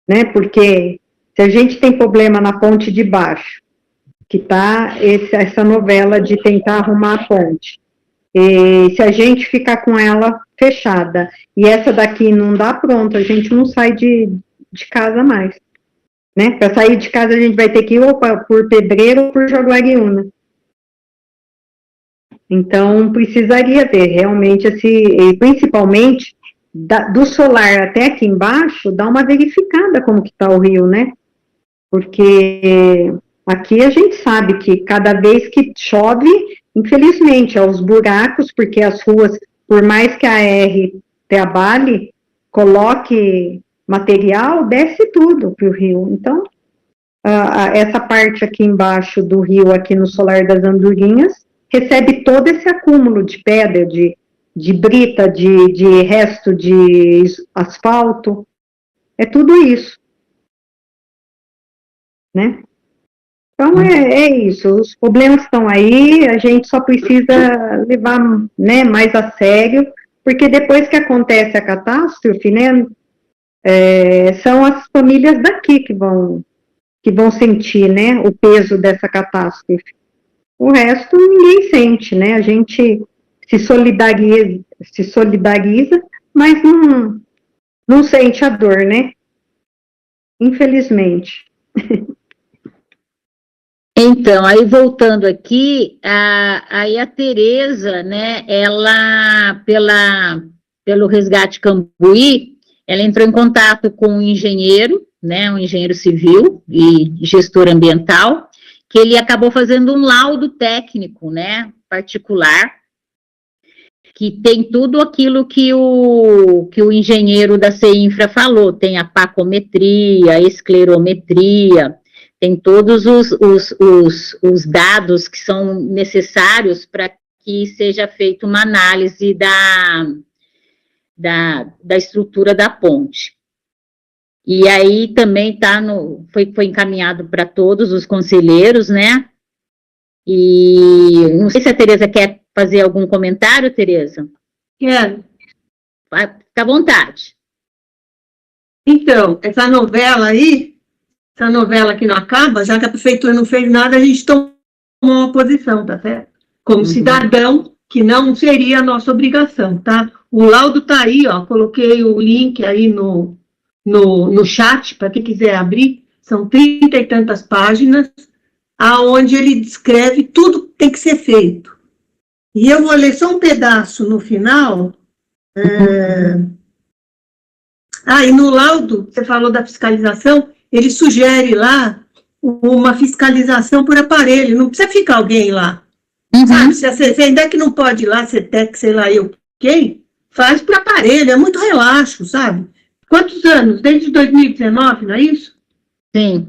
né, porque se a gente tem problema na ponte de baixo, que tá essa novela de tentar arrumar a ponte, e se a gente ficar com ela fechada, e essa daqui não dá, pronto, a gente não sai de casa mais, né, para sair de casa a gente vai ter que ir ou por Pedreiro ou por Jaguariúna. Então, precisaria ter realmente principalmente do solar até aqui embaixo, dar uma verificada como que está o rio, né? Porque aqui a gente sabe que cada vez que chove, infelizmente, aos buracos, porque as ruas, por mais que a R trabalhe, coloque material, desce tudo para o rio. Então, essa parte aqui embaixo do rio, aqui no solar das Andorinhas, recebe todo esse acúmulo de pedra, de brita, de resto de asfalto, é tudo isso, né? Então, é isso, os problemas estão aí, a gente só precisa levar, né, mais a sério, porque depois que acontece a catástrofe, né, são as famílias daqui que vão sentir, né, o peso dessa catástrofe. O resto ninguém sente, né? A gente se solidariza, mas não sente a dor, né? Infelizmente. Então, aí voltando aqui, aí a Tereza, né, ela, pelo Resgate Cambuí, ela entrou em contato com um engenheiro, né, um engenheiro civil e gestor ambiental, que ele acabou fazendo um laudo técnico, né, particular, que tem tudo aquilo que o engenheiro da CEINFRA falou, tem a pacometria, a esclerometria, tem todos os dados que são necessários para que seja feita uma análise da estrutura da ponte. E aí também foi encaminhado para todos os conselheiros, né? E não sei se a Tereza quer fazer algum comentário, Tereza? Quero. Fica à vontade. Então, essa novela que não acaba, já que a prefeitura não fez nada, a gente tomou uma posição, tá certo? Como cidadão, que não seria a nossa obrigação, tá? O laudo tá aí, ó, coloquei o link aí no chat, para quem quiser abrir, são 30 e tantas páginas, aonde ele descreve tudo que tem que ser feito. E eu vou ler só um pedaço no final. E no laudo, você falou da fiscalização, ele sugere lá uma fiscalização por aparelho, não precisa ficar alguém lá. Sabe, se ainda que não pode ir lá, CETEC, sei lá eu quem, faz por aparelho, é muito relaxo, sabe? Quantos anos? Desde 2019, não é isso? Sim.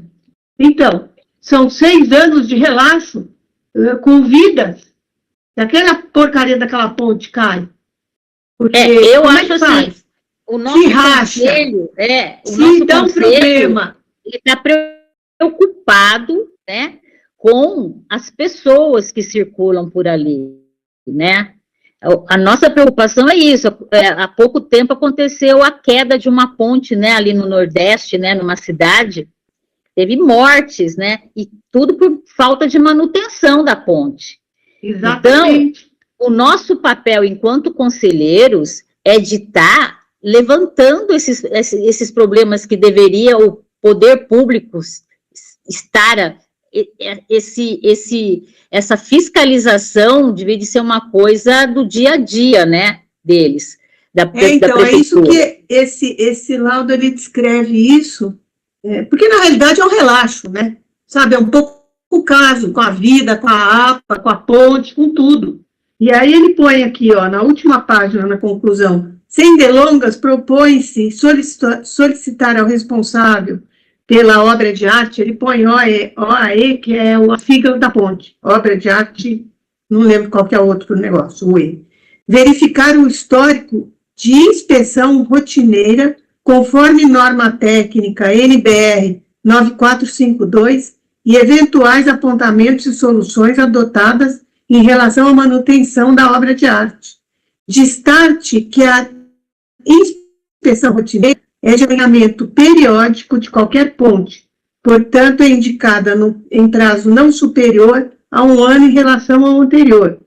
Então, são 6 anos de relaxo com vidas. Se aquela porcaria daquela ponte cai. Porque, eu acho assim, o nosso conselho, se dá um problema. Ele está preocupado, né, com as pessoas que circulam por ali, né? A nossa preocupação é isso. Há pouco tempo aconteceu a queda de uma ponte, né, ali no Nordeste, né, numa cidade, teve mortes, né, e tudo por falta de manutenção da ponte. Exatamente. Então, o nosso papel enquanto conselheiros é de estar levantando esses problemas que deveria o poder público estar, essa fiscalização devia ser uma coisa do dia a dia, né, deles, da prefeitura. É isso que esse laudo, ele descreve isso, porque na realidade é um relaxo, né, sabe, é um pouco o caso, com a vida, com a APA, com a ponte, com tudo. E aí ele põe aqui, ó, na última página, na conclusão, sem delongas, propõe-se solicitar ao responsável pela obra de arte, ele põe OAE, que é a sigla da ponte, obra de arte, não lembro qual que é o outro negócio, o E. Verificar o histórico de inspeção rotineira, conforme norma técnica NBR 9452, e eventuais apontamentos e soluções adotadas em relação à manutenção da obra de arte. Destaque que a inspeção rotineira é de alinhamento periódico de qualquer ponte, portanto, é indicada em prazo não superior a 1 ano em relação ao anterior.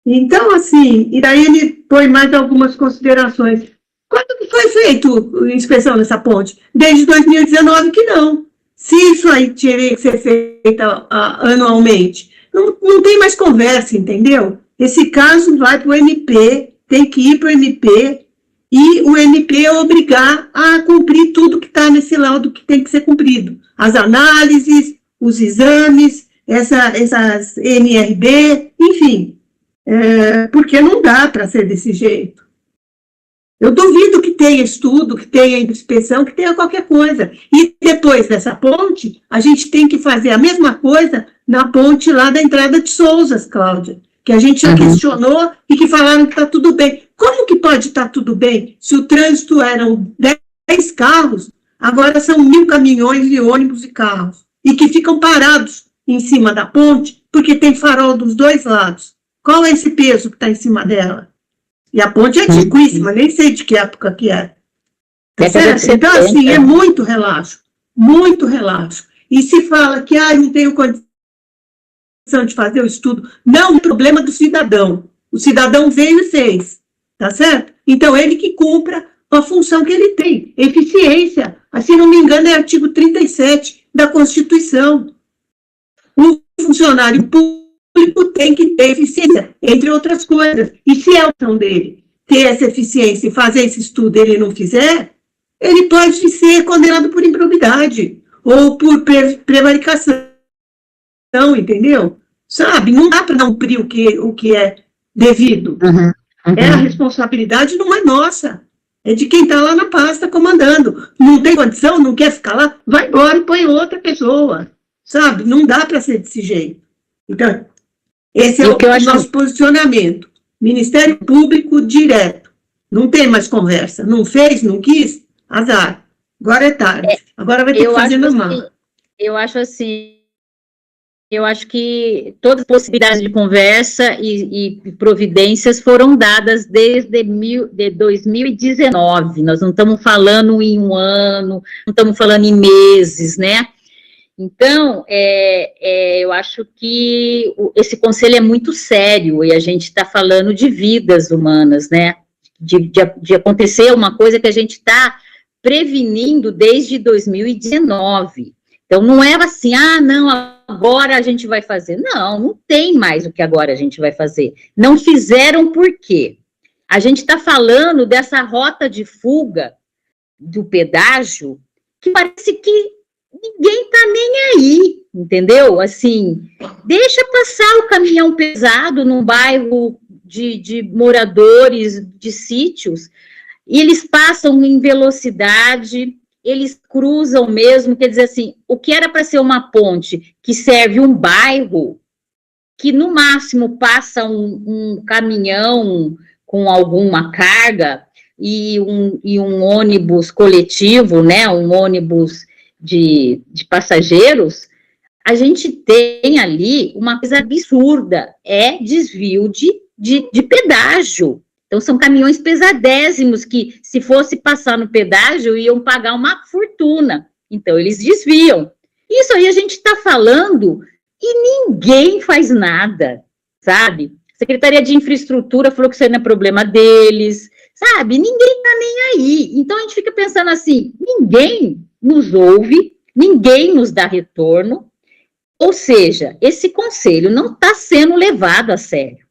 Então, assim, e daí ele põe mais algumas considerações. Quando que foi feito a inspeção nessa ponte? Desde 2019 que não. Se isso aí teria que ser feito anualmente, não tem mais conversa, entendeu? Esse caso vai para o MP, tem que ir para o MP, e o MP obrigar a cumprir tudo que está nesse laudo que tem que ser cumprido. As análises, os exames, essas NRB, enfim. Porque não dá para ser desse jeito. Eu duvido que tenha estudo, que tenha inspeção, que tenha qualquer coisa. E depois dessa ponte, a gente tem que fazer a mesma coisa na ponte lá da entrada de Souzas, Cláudia, que a gente já questionou e que falaram que está tudo bem. Como que pode estar tudo bem se o trânsito eram 10 carros, agora são 1.000 caminhões e ônibus e carros, e que ficam parados em cima da ponte porque tem farol dos dois lados? Qual é esse peso que está em cima dela? E a ponte é antiquíssima, nem sei de que época que é. Tá certo? Então, assim, é muito relaxo. Muito relaxo. E se fala que não tenho condição de fazer o estudo, não, é problema do cidadão. O cidadão veio e fez, tá certo? Então, ele que cumpra a função que ele tem, eficiência. Se não me engano, é artigo 37 da Constituição. O funcionário público tem que ter eficiência, entre outras coisas. E se é a opção dele ter essa eficiência e fazer esse estudo e ele não fizer, ele pode ser condenado por improbidade ou por prevaricação, entendeu? Sabe? Não dá para não cumprir o que é devido. A responsabilidade não é nossa, é de quem está lá na pasta comandando. Não tem condição, não quer ficar lá, vai embora e põe outra pessoa, sabe? Não dá para ser desse jeito. Então, esse é o nosso posicionamento. Ministério Público direto. Não tem mais conversa. Não fez, não quis, azar. Agora é tarde. Agora vai ter que fazer normal. Eu acho que todas as possibilidades de conversa e providências foram dadas desde 2019. Nós não estamos falando em um ano, não estamos falando em meses, né? Então, eu acho que esse conselho é muito sério e a gente está falando de vidas humanas, né? De acontecer uma coisa que a gente está prevenindo desde 2019. Então, não era assim, não, agora a gente vai fazer. Não tem mais o que agora a gente vai fazer. Não fizeram por quê? A gente está falando dessa rota de fuga do pedágio que parece que ninguém está nem aí, entendeu? Assim, deixa passar o caminhão pesado num bairro de moradores de sítios, e eles passam em velocidade, eles cruzam mesmo, quer dizer assim, o que era para ser uma ponte que serve um bairro, que no máximo passa um caminhão com alguma carga e um ônibus coletivo, né, um ônibus de passageiros, a gente tem ali uma coisa absurda, desvio de pedágio. Então, são caminhões pesadésimos que, se fosse passar no pedágio, iam pagar uma fortuna. Então, eles desviam. Isso aí a gente está falando e ninguém faz nada, sabe? A Secretaria de Infraestrutura falou que isso aí não é problema deles, sabe? Ninguém está nem aí. Então, a gente fica pensando assim, ninguém nos ouve, ninguém nos dá retorno, ou seja, esse conselho não está sendo levado a sério.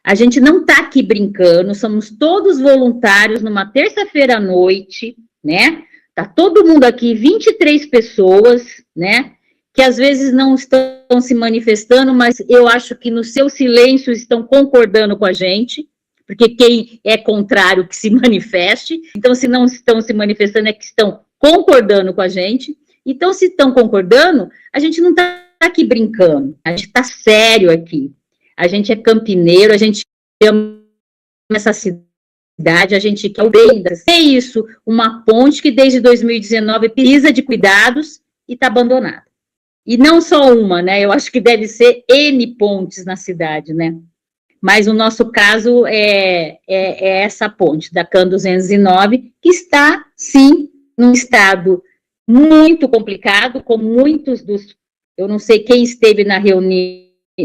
A gente não está aqui brincando, somos todos voluntários numa terça-feira à noite, né? Tá todo mundo aqui, 23 pessoas, né? Que às vezes não estão se manifestando, mas eu acho que no seu silêncio estão concordando com a gente, porque quem é contrário que se manifeste. Então, se não estão se manifestando, é que estão concordando com a gente. Então, se estão concordando, a gente não está aqui brincando, a gente está sério aqui. A gente é campineiro, a gente ama essa cidade, a gente quer o bem. É isso, uma ponte que desde 2019 precisa de cuidados e está abandonada. E não só uma, né? Eu acho que deve ser N pontes na cidade, né? Mas o nosso caso é essa ponte, da CAN 209, que está, sim, num estado muito complicado, com muitos dos... Eu não sei quem esteve na reunião,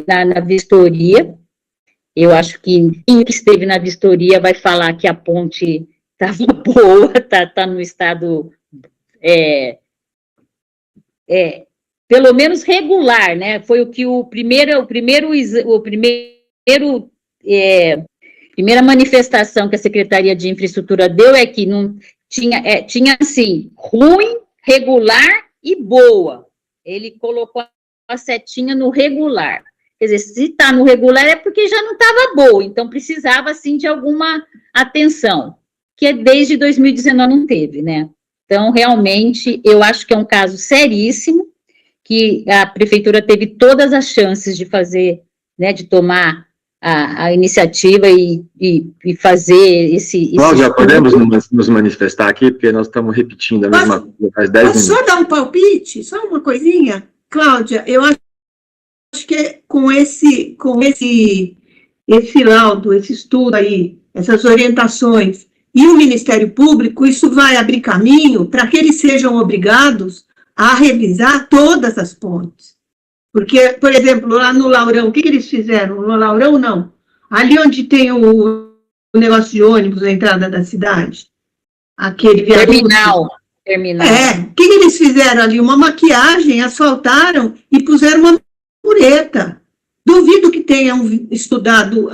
na vistoria. Eu acho que quem esteve na vistoria vai falar que a ponte estava boa, tá no estado pelo menos regular, né? Foi o que primeira manifestação que a Secretaria de Infraestrutura deu é que não tinha assim, ruim, regular e boa. Ele colocou a setinha no regular. Quer dizer, se está no regular é porque já não estava boa, então precisava, sim, de alguma atenção, que desde 2019 não teve, né? Então, realmente, eu acho que é um caso seríssimo, que a Prefeitura teve todas as chances de fazer, né, de tomar a iniciativa e fazer esse... Cláudia, podemos nos manifestar aqui, porque nós estamos repetindo a mesma coisa faz 10 minutos. Posso só dar um palpite? Só uma coisinha? Cláudia, eu acho que com esse laudo, esse estudo aí, essas orientações, e o Ministério Público, isso vai abrir caminho para que eles sejam obrigados a revisar todas as pontes. Porque, por exemplo, lá no Laurão, o que eles fizeram? No Laurão, não. Ali onde tem o negócio de ônibus na entrada da cidade. Aquele viaduto. Terminal. O que eles fizeram ali? Uma maquiagem, asfaltaram e puseram uma mureta. Duvido que tenham estudado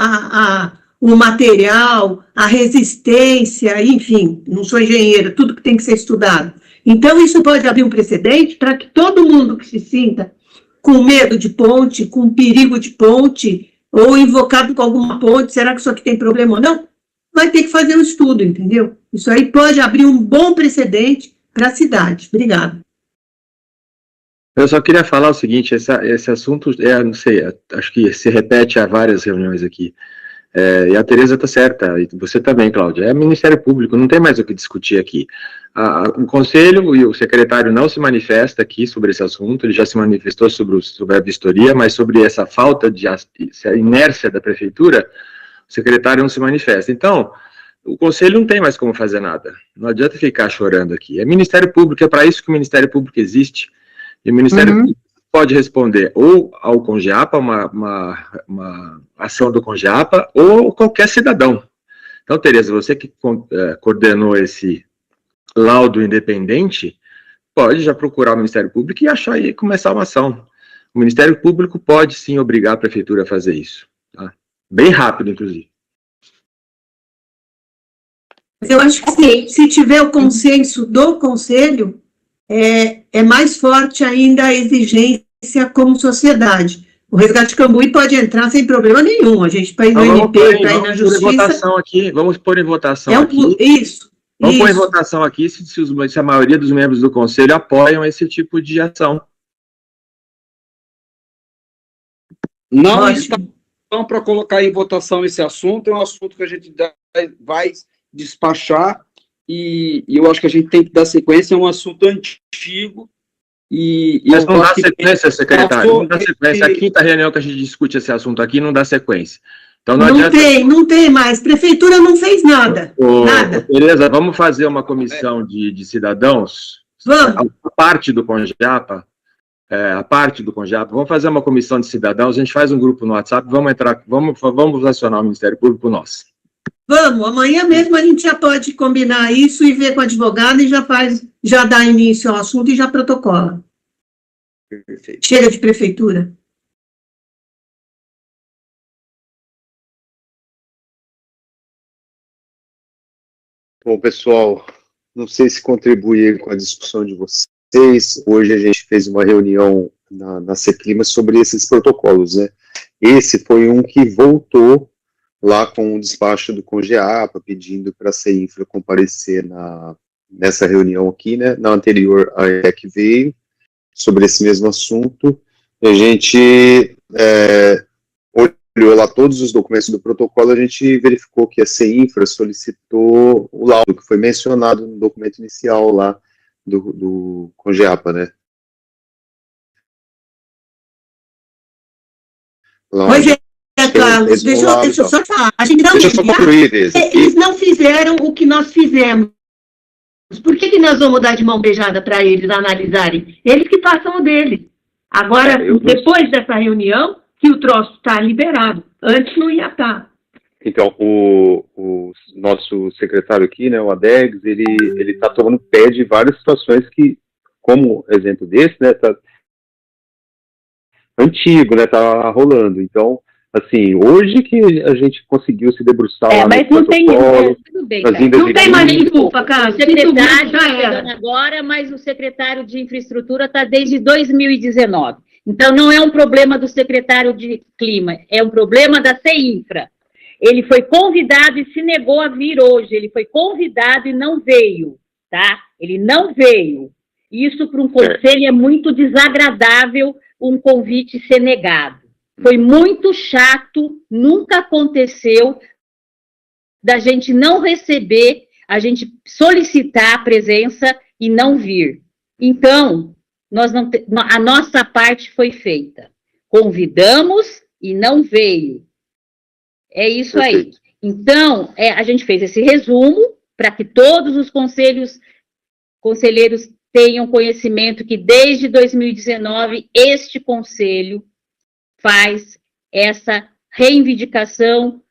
o material, a resistência, enfim, não sou engenheira, tudo que tem que ser estudado. Então, isso pode abrir um precedente para que todo mundo que se sinta com medo de ponte, com perigo de ponte, ou invocado com alguma ponte, será que isso aqui tem problema ou não? Vai ter que fazer um estudo, entendeu? Isso aí pode abrir um bom precedente para a cidade. Obrigada. Eu só queria falar o seguinte, esse assunto, não sei, acho que se repete há várias reuniões aqui. E a Tereza está certa, e você também, Cláudia. É Ministério Público, não tem mais o que discutir aqui. O Conselho e o secretário não se manifesta aqui sobre esse assunto, ele já se manifestou sobre a vistoria, mas sobre essa falta de essa inércia da Prefeitura, o secretário não se manifesta. Então, o Conselho não tem mais como fazer nada. Não adianta ficar chorando aqui. É Ministério Público, é para isso que o Ministério Público existe. E o Ministério Público pode responder ou ao CONGEAPA, uma ação do CONGEAPA, ou qualquer cidadão. Então, Tereza, você que coordenou esse laudo independente, pode já procurar o Ministério Público e começar uma ação. O Ministério Público pode sim obrigar a Prefeitura a fazer isso. Tá? Bem rápido, inclusive. Eu acho que se tiver o consenso do Conselho, é mais forte ainda a exigência como sociedade. O Resgate Cambuí pode entrar sem problema nenhum. A gente, para ir no MP, para ir na Justiça... Vamos pôr em votação aqui. Isso. Vamos pôr em votação aqui se a maioria dos membros do Conselho apoiam esse tipo de ação. Não está para colocar em votação esse assunto, é um assunto que a gente vai despachar, e eu acho que a gente tem que dar sequência, é um assunto antigo. Mas não dá sequência, secretário, não dá sequência. A quinta reunião que a gente discute esse assunto aqui não dá sequência. Então não tem mais. Prefeitura não fez nada. Nada. Beleza, vamos fazer uma comissão de cidadãos. Vamos. A parte do CONGEAPA, vamos fazer uma comissão de cidadãos, a gente faz um grupo no WhatsApp, vamos acionar o Ministério Público nosso. Vamos, amanhã mesmo a gente já pode combinar isso e ver com o advogado e já dá início ao assunto e já protocola. Perfeito. Chega de prefeitura. Bom, pessoal, não sei se contribui com a discussão de vocês. Hoje a gente fez uma reunião na CECLIMA sobre esses protocolos, né? Esse foi um que voltou lá com o despacho do CONGEAPA, pedindo para a CEINFRA comparecer nessa reunião aqui, né? Na anterior, a EEC veio sobre esse mesmo assunto. A gente olhou lá todos os documentos do protocolo, a gente verificou que a CEINFRA solicitou o laudo, que foi mencionado no documento inicial lá do CONGEAPA, né? Pois é, Carlos, deixa eu só falar. A gente não eles não fizeram o que nós fizemos. Por que nós vamos dar de mão beijada para eles analisarem? Eles que façam o deles. Agora, depois dessa reunião, que o troço está liberado. Antes não ia estar. Então, o nosso secretário aqui, né, o Adegs, ele está tomando pé de várias situações que, como exemplo desse, né, tá antigo, né, tá rolando. Então, assim, hoje que a gente conseguiu se debruçar lá mas no não tem, tudo bem, não tem mais desculpa, cara. O secretário está chegando agora, mas o secretário de infraestrutura está desde 2019. Então, não é um problema do secretário de clima, é um problema da CEINFRA. Ele foi convidado e se negou a vir hoje. Ele foi convidado e não veio, tá? Ele não veio. Isso, para um conselho, é muito desagradável um convite ser negado. Foi muito chato, nunca aconteceu da gente não receber, a gente solicitar a presença e não vir. Então, a nossa parte foi feita. Convidamos e não veio. É isso aí. Então, a gente fez esse resumo, para que todos os conselheiros tenham conhecimento que desde 2019 este conselho faz essa reivindicação,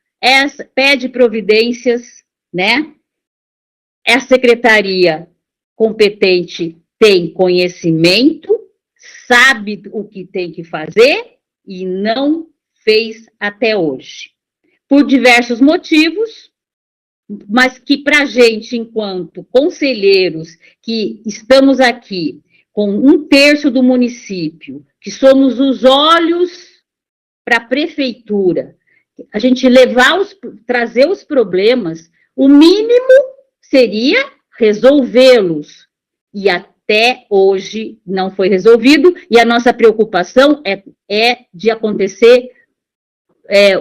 pede providências, né? A secretaria competente tem conhecimento, sabe o que tem que fazer e não fez até hoje. Por diversos motivos, mas que para a gente, enquanto conselheiros, que estamos aqui com 1/3 do município, que somos os olhos para a prefeitura, a gente trazer os problemas, o mínimo seria resolvê-los. E até hoje não foi resolvido, e a nossa preocupação é de acontecer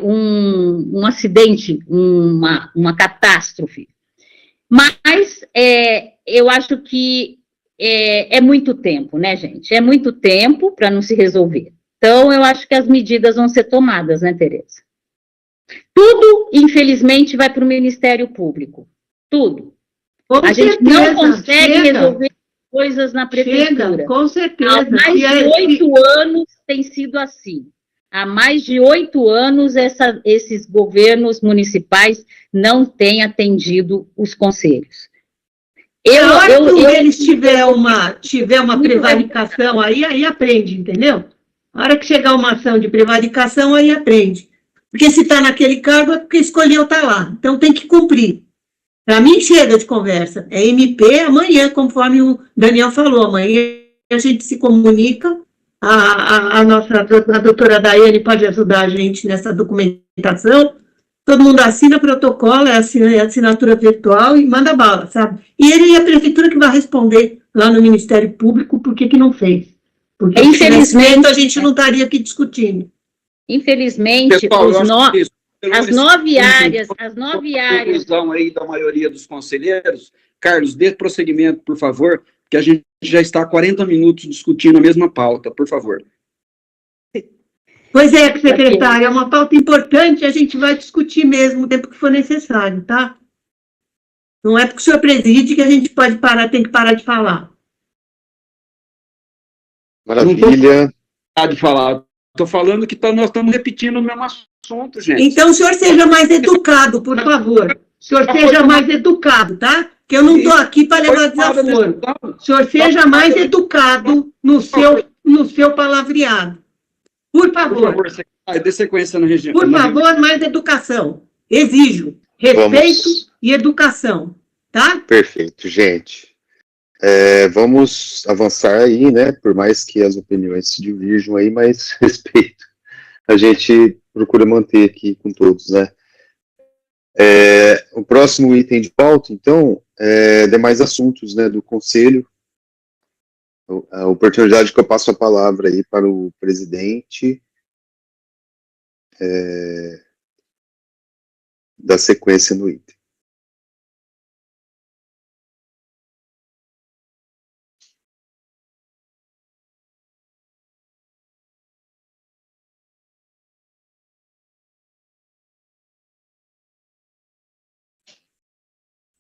um acidente, uma catástrofe. Mas eu acho que é muito tempo, né, gente? É muito tempo para não se resolver. Então, eu acho que as medidas vão ser tomadas, né, Tereza? Tudo, infelizmente, vai para o Ministério Público. Tudo. A gente não consegue resolver coisas na prefeitura. Com certeza. Há mais de 8 anos tem sido assim. Há mais de 8 anos, esses governos municipais não têm atendido os conselhos. Quando eles tiver uma prevaricação, aí aprende, entendeu? A hora que chegar uma ação de prevaricação, aí aprende. Porque se está naquele cargo, é porque escolheu estar lá. Então tem que cumprir. Para mim, chega de conversa. É MP amanhã, conforme o Daniel falou. Amanhã a gente se comunica. A doutora Daiane pode ajudar a gente nessa documentação. Todo mundo assina protocolo, é assinatura virtual e manda bala, sabe? E ele é a prefeitura que vai responder lá no Ministério Público por que não fez. Porque, infelizmente, a gente não estaria aqui discutindo. Infelizmente, Pessoal, as 9 áreas... Conclusão aí da maioria dos conselheiros. Carlos, dê prosseguimento, por favor, que a gente já está há 40 minutos discutindo a mesma pauta, por favor. Pois é, secretária, é uma pauta importante, a gente vai discutir mesmo o tempo que for necessário, tá? Não é porque o senhor preside que a gente tem que parar de falar. Maravilha. Não de falar. Estou falando que nós estamos repetindo o mesmo assunto, gente. Então, o senhor seja mais educado, por favor. O senhor seja mais educado, tá? Que eu não estou aqui para levar desaforo. O senhor seja mais educado no seu palavreado. Por favor. Por favor, dê sequência na região. Por favor, mais educação. Exijo respeito e educação, tá? Perfeito, gente. Vamos avançar aí, né? Por mais que as opiniões se divirjam aí, mas respeito. A gente procura manter aqui com todos, né? O próximo item de pauta, então, demais assuntos, né, do Conselho. A oportunidade que eu passo a palavra aí para o presidente da sequência no item.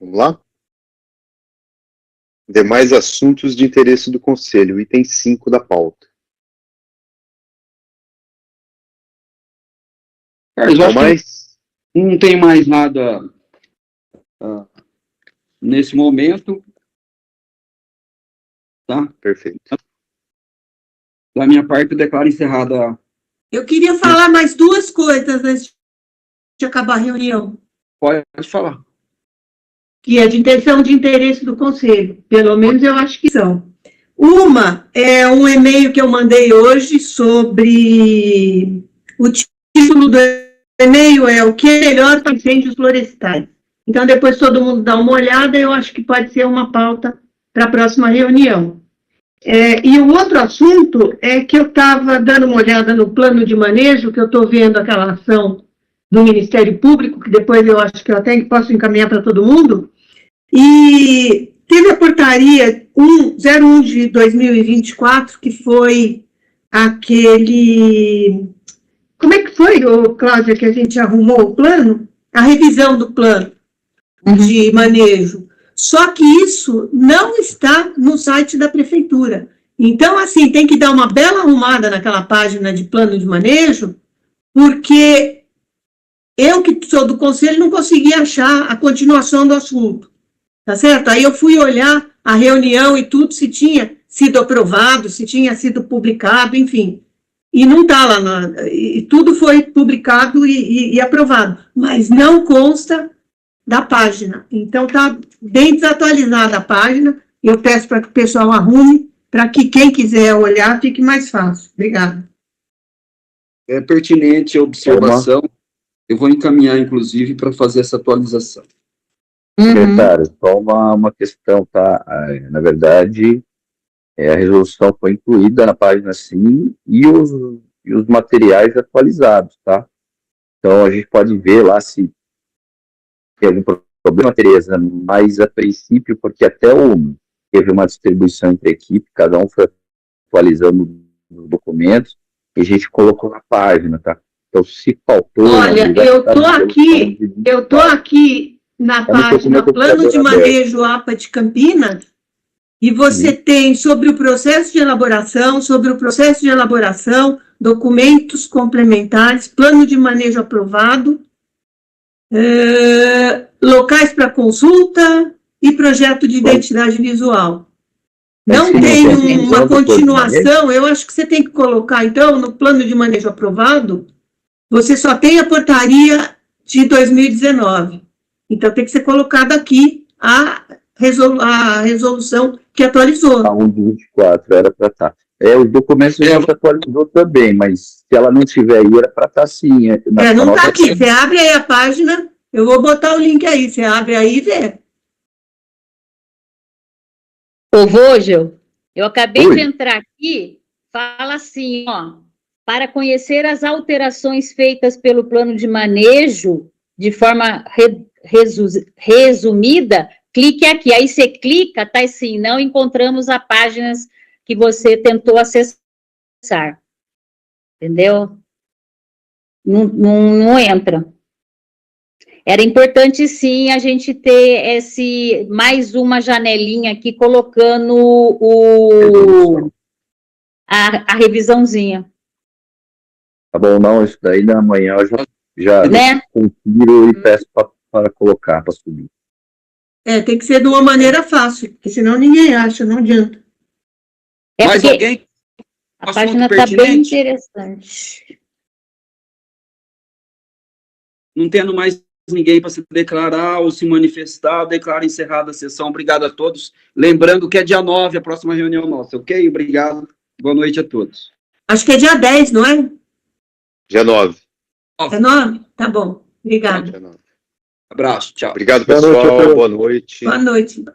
Vamos lá? Demais assuntos de interesse do Conselho, item 5 da pauta. Carlos, não tem mais nada nesse momento. Tá? Perfeito. Da minha parte, eu declaro encerrada. Eu queria falar mais 2 coisas antes de acabar a reunião. Pode falar. Que é de intenção de interesse do Conselho. Pelo menos eu acho que são. Uma é um e-mail que eu mandei hoje sobre... O título do e-mail é O que é melhor para incêndios florestais. Então, depois todo mundo dá uma olhada, eu acho que pode ser uma pauta para a próxima reunião. E o outro assunto é que eu estava dando uma olhada no plano de manejo, que eu estou vendo aquela ação do Ministério Público, que depois eu acho que eu até posso encaminhar para todo mundo, e teve a portaria 01 de 2024, que foi aquele... Como é que foi, Cláudia, que a gente arrumou o plano? A revisão do plano. de manejo. Só que isso não está no site da prefeitura. Então, assim, tem que dar uma bela arrumada naquela página de plano de manejo, porque eu, que sou do conselho, não consegui achar a continuação do assunto, tá certo? Aí eu fui olhar a reunião e tudo, se tinha sido aprovado, se tinha sido publicado, enfim. E não está lá, e tudo foi publicado e aprovado, mas não consta da página. Então, está bem desatualizada a página, eu peço para que o pessoal arrume, para que quem quiser olhar fique mais fácil. Obrigada. É pertinente a observação. Eu vou encaminhar, inclusive, para fazer essa atualização. Secretário, só uma questão, tá? Na verdade, a resolução foi incluída na página sim e os materiais atualizados, tá? Então, a gente pode ver lá se tem algum problema, Tereza, mas a princípio, porque até teve uma distribuição entre a equipe, cada um foi atualizando os documentos, e a gente colocou na página, tá? Então, se faltou... Olha, eu tô aqui na página Plano de Manejo APA de Campinas, e você tem sobre o processo de elaboração, documentos complementares, plano de manejo aprovado, locais para consulta e projeto de identidade visual. Não tem uma continuação, eu acho que você tem que colocar, então, no plano de manejo aprovado, você só tem a portaria de 2019. Então, tem que ser colocado aqui a resolução que atualizou. A 1 de 24, era para estar. Os documentos a gente atualizou também, mas se ela não estiver aí, era para estar sim. Não está aqui. Você abre aí a página, eu vou botar o link aí, você abre aí e vê. Ô, Vogel, eu acabei de entrar aqui, fala assim, ó, para conhecer as alterações feitas pelo plano de manejo de forma resumida, clique aqui. Aí você clica, tá assim, não encontramos as páginas que você tentou acessar. Entendeu? Não entra. Era importante, sim, a gente ter mais uma janelinha aqui, colocando a revisãozinha. Tá bom, não, isso daí na manhã eu já confiro e peço para colocar, para subir. Tem que ser de uma maneira fácil, porque senão ninguém acha, não adianta. Mais alguém? A página está bem interessante. Não tendo mais ninguém para se declarar ou se manifestar, declaro encerrada a sessão. Obrigado a todos. Lembrando que é dia 9 a próxima reunião nossa, ok? Obrigado. Boa noite a todos. Acho que é dia 10, não é? Dia 9. É 9? Tá bom. Obrigado. Abraço, tchau. Obrigado, pessoal. Boa noite. Boa noite.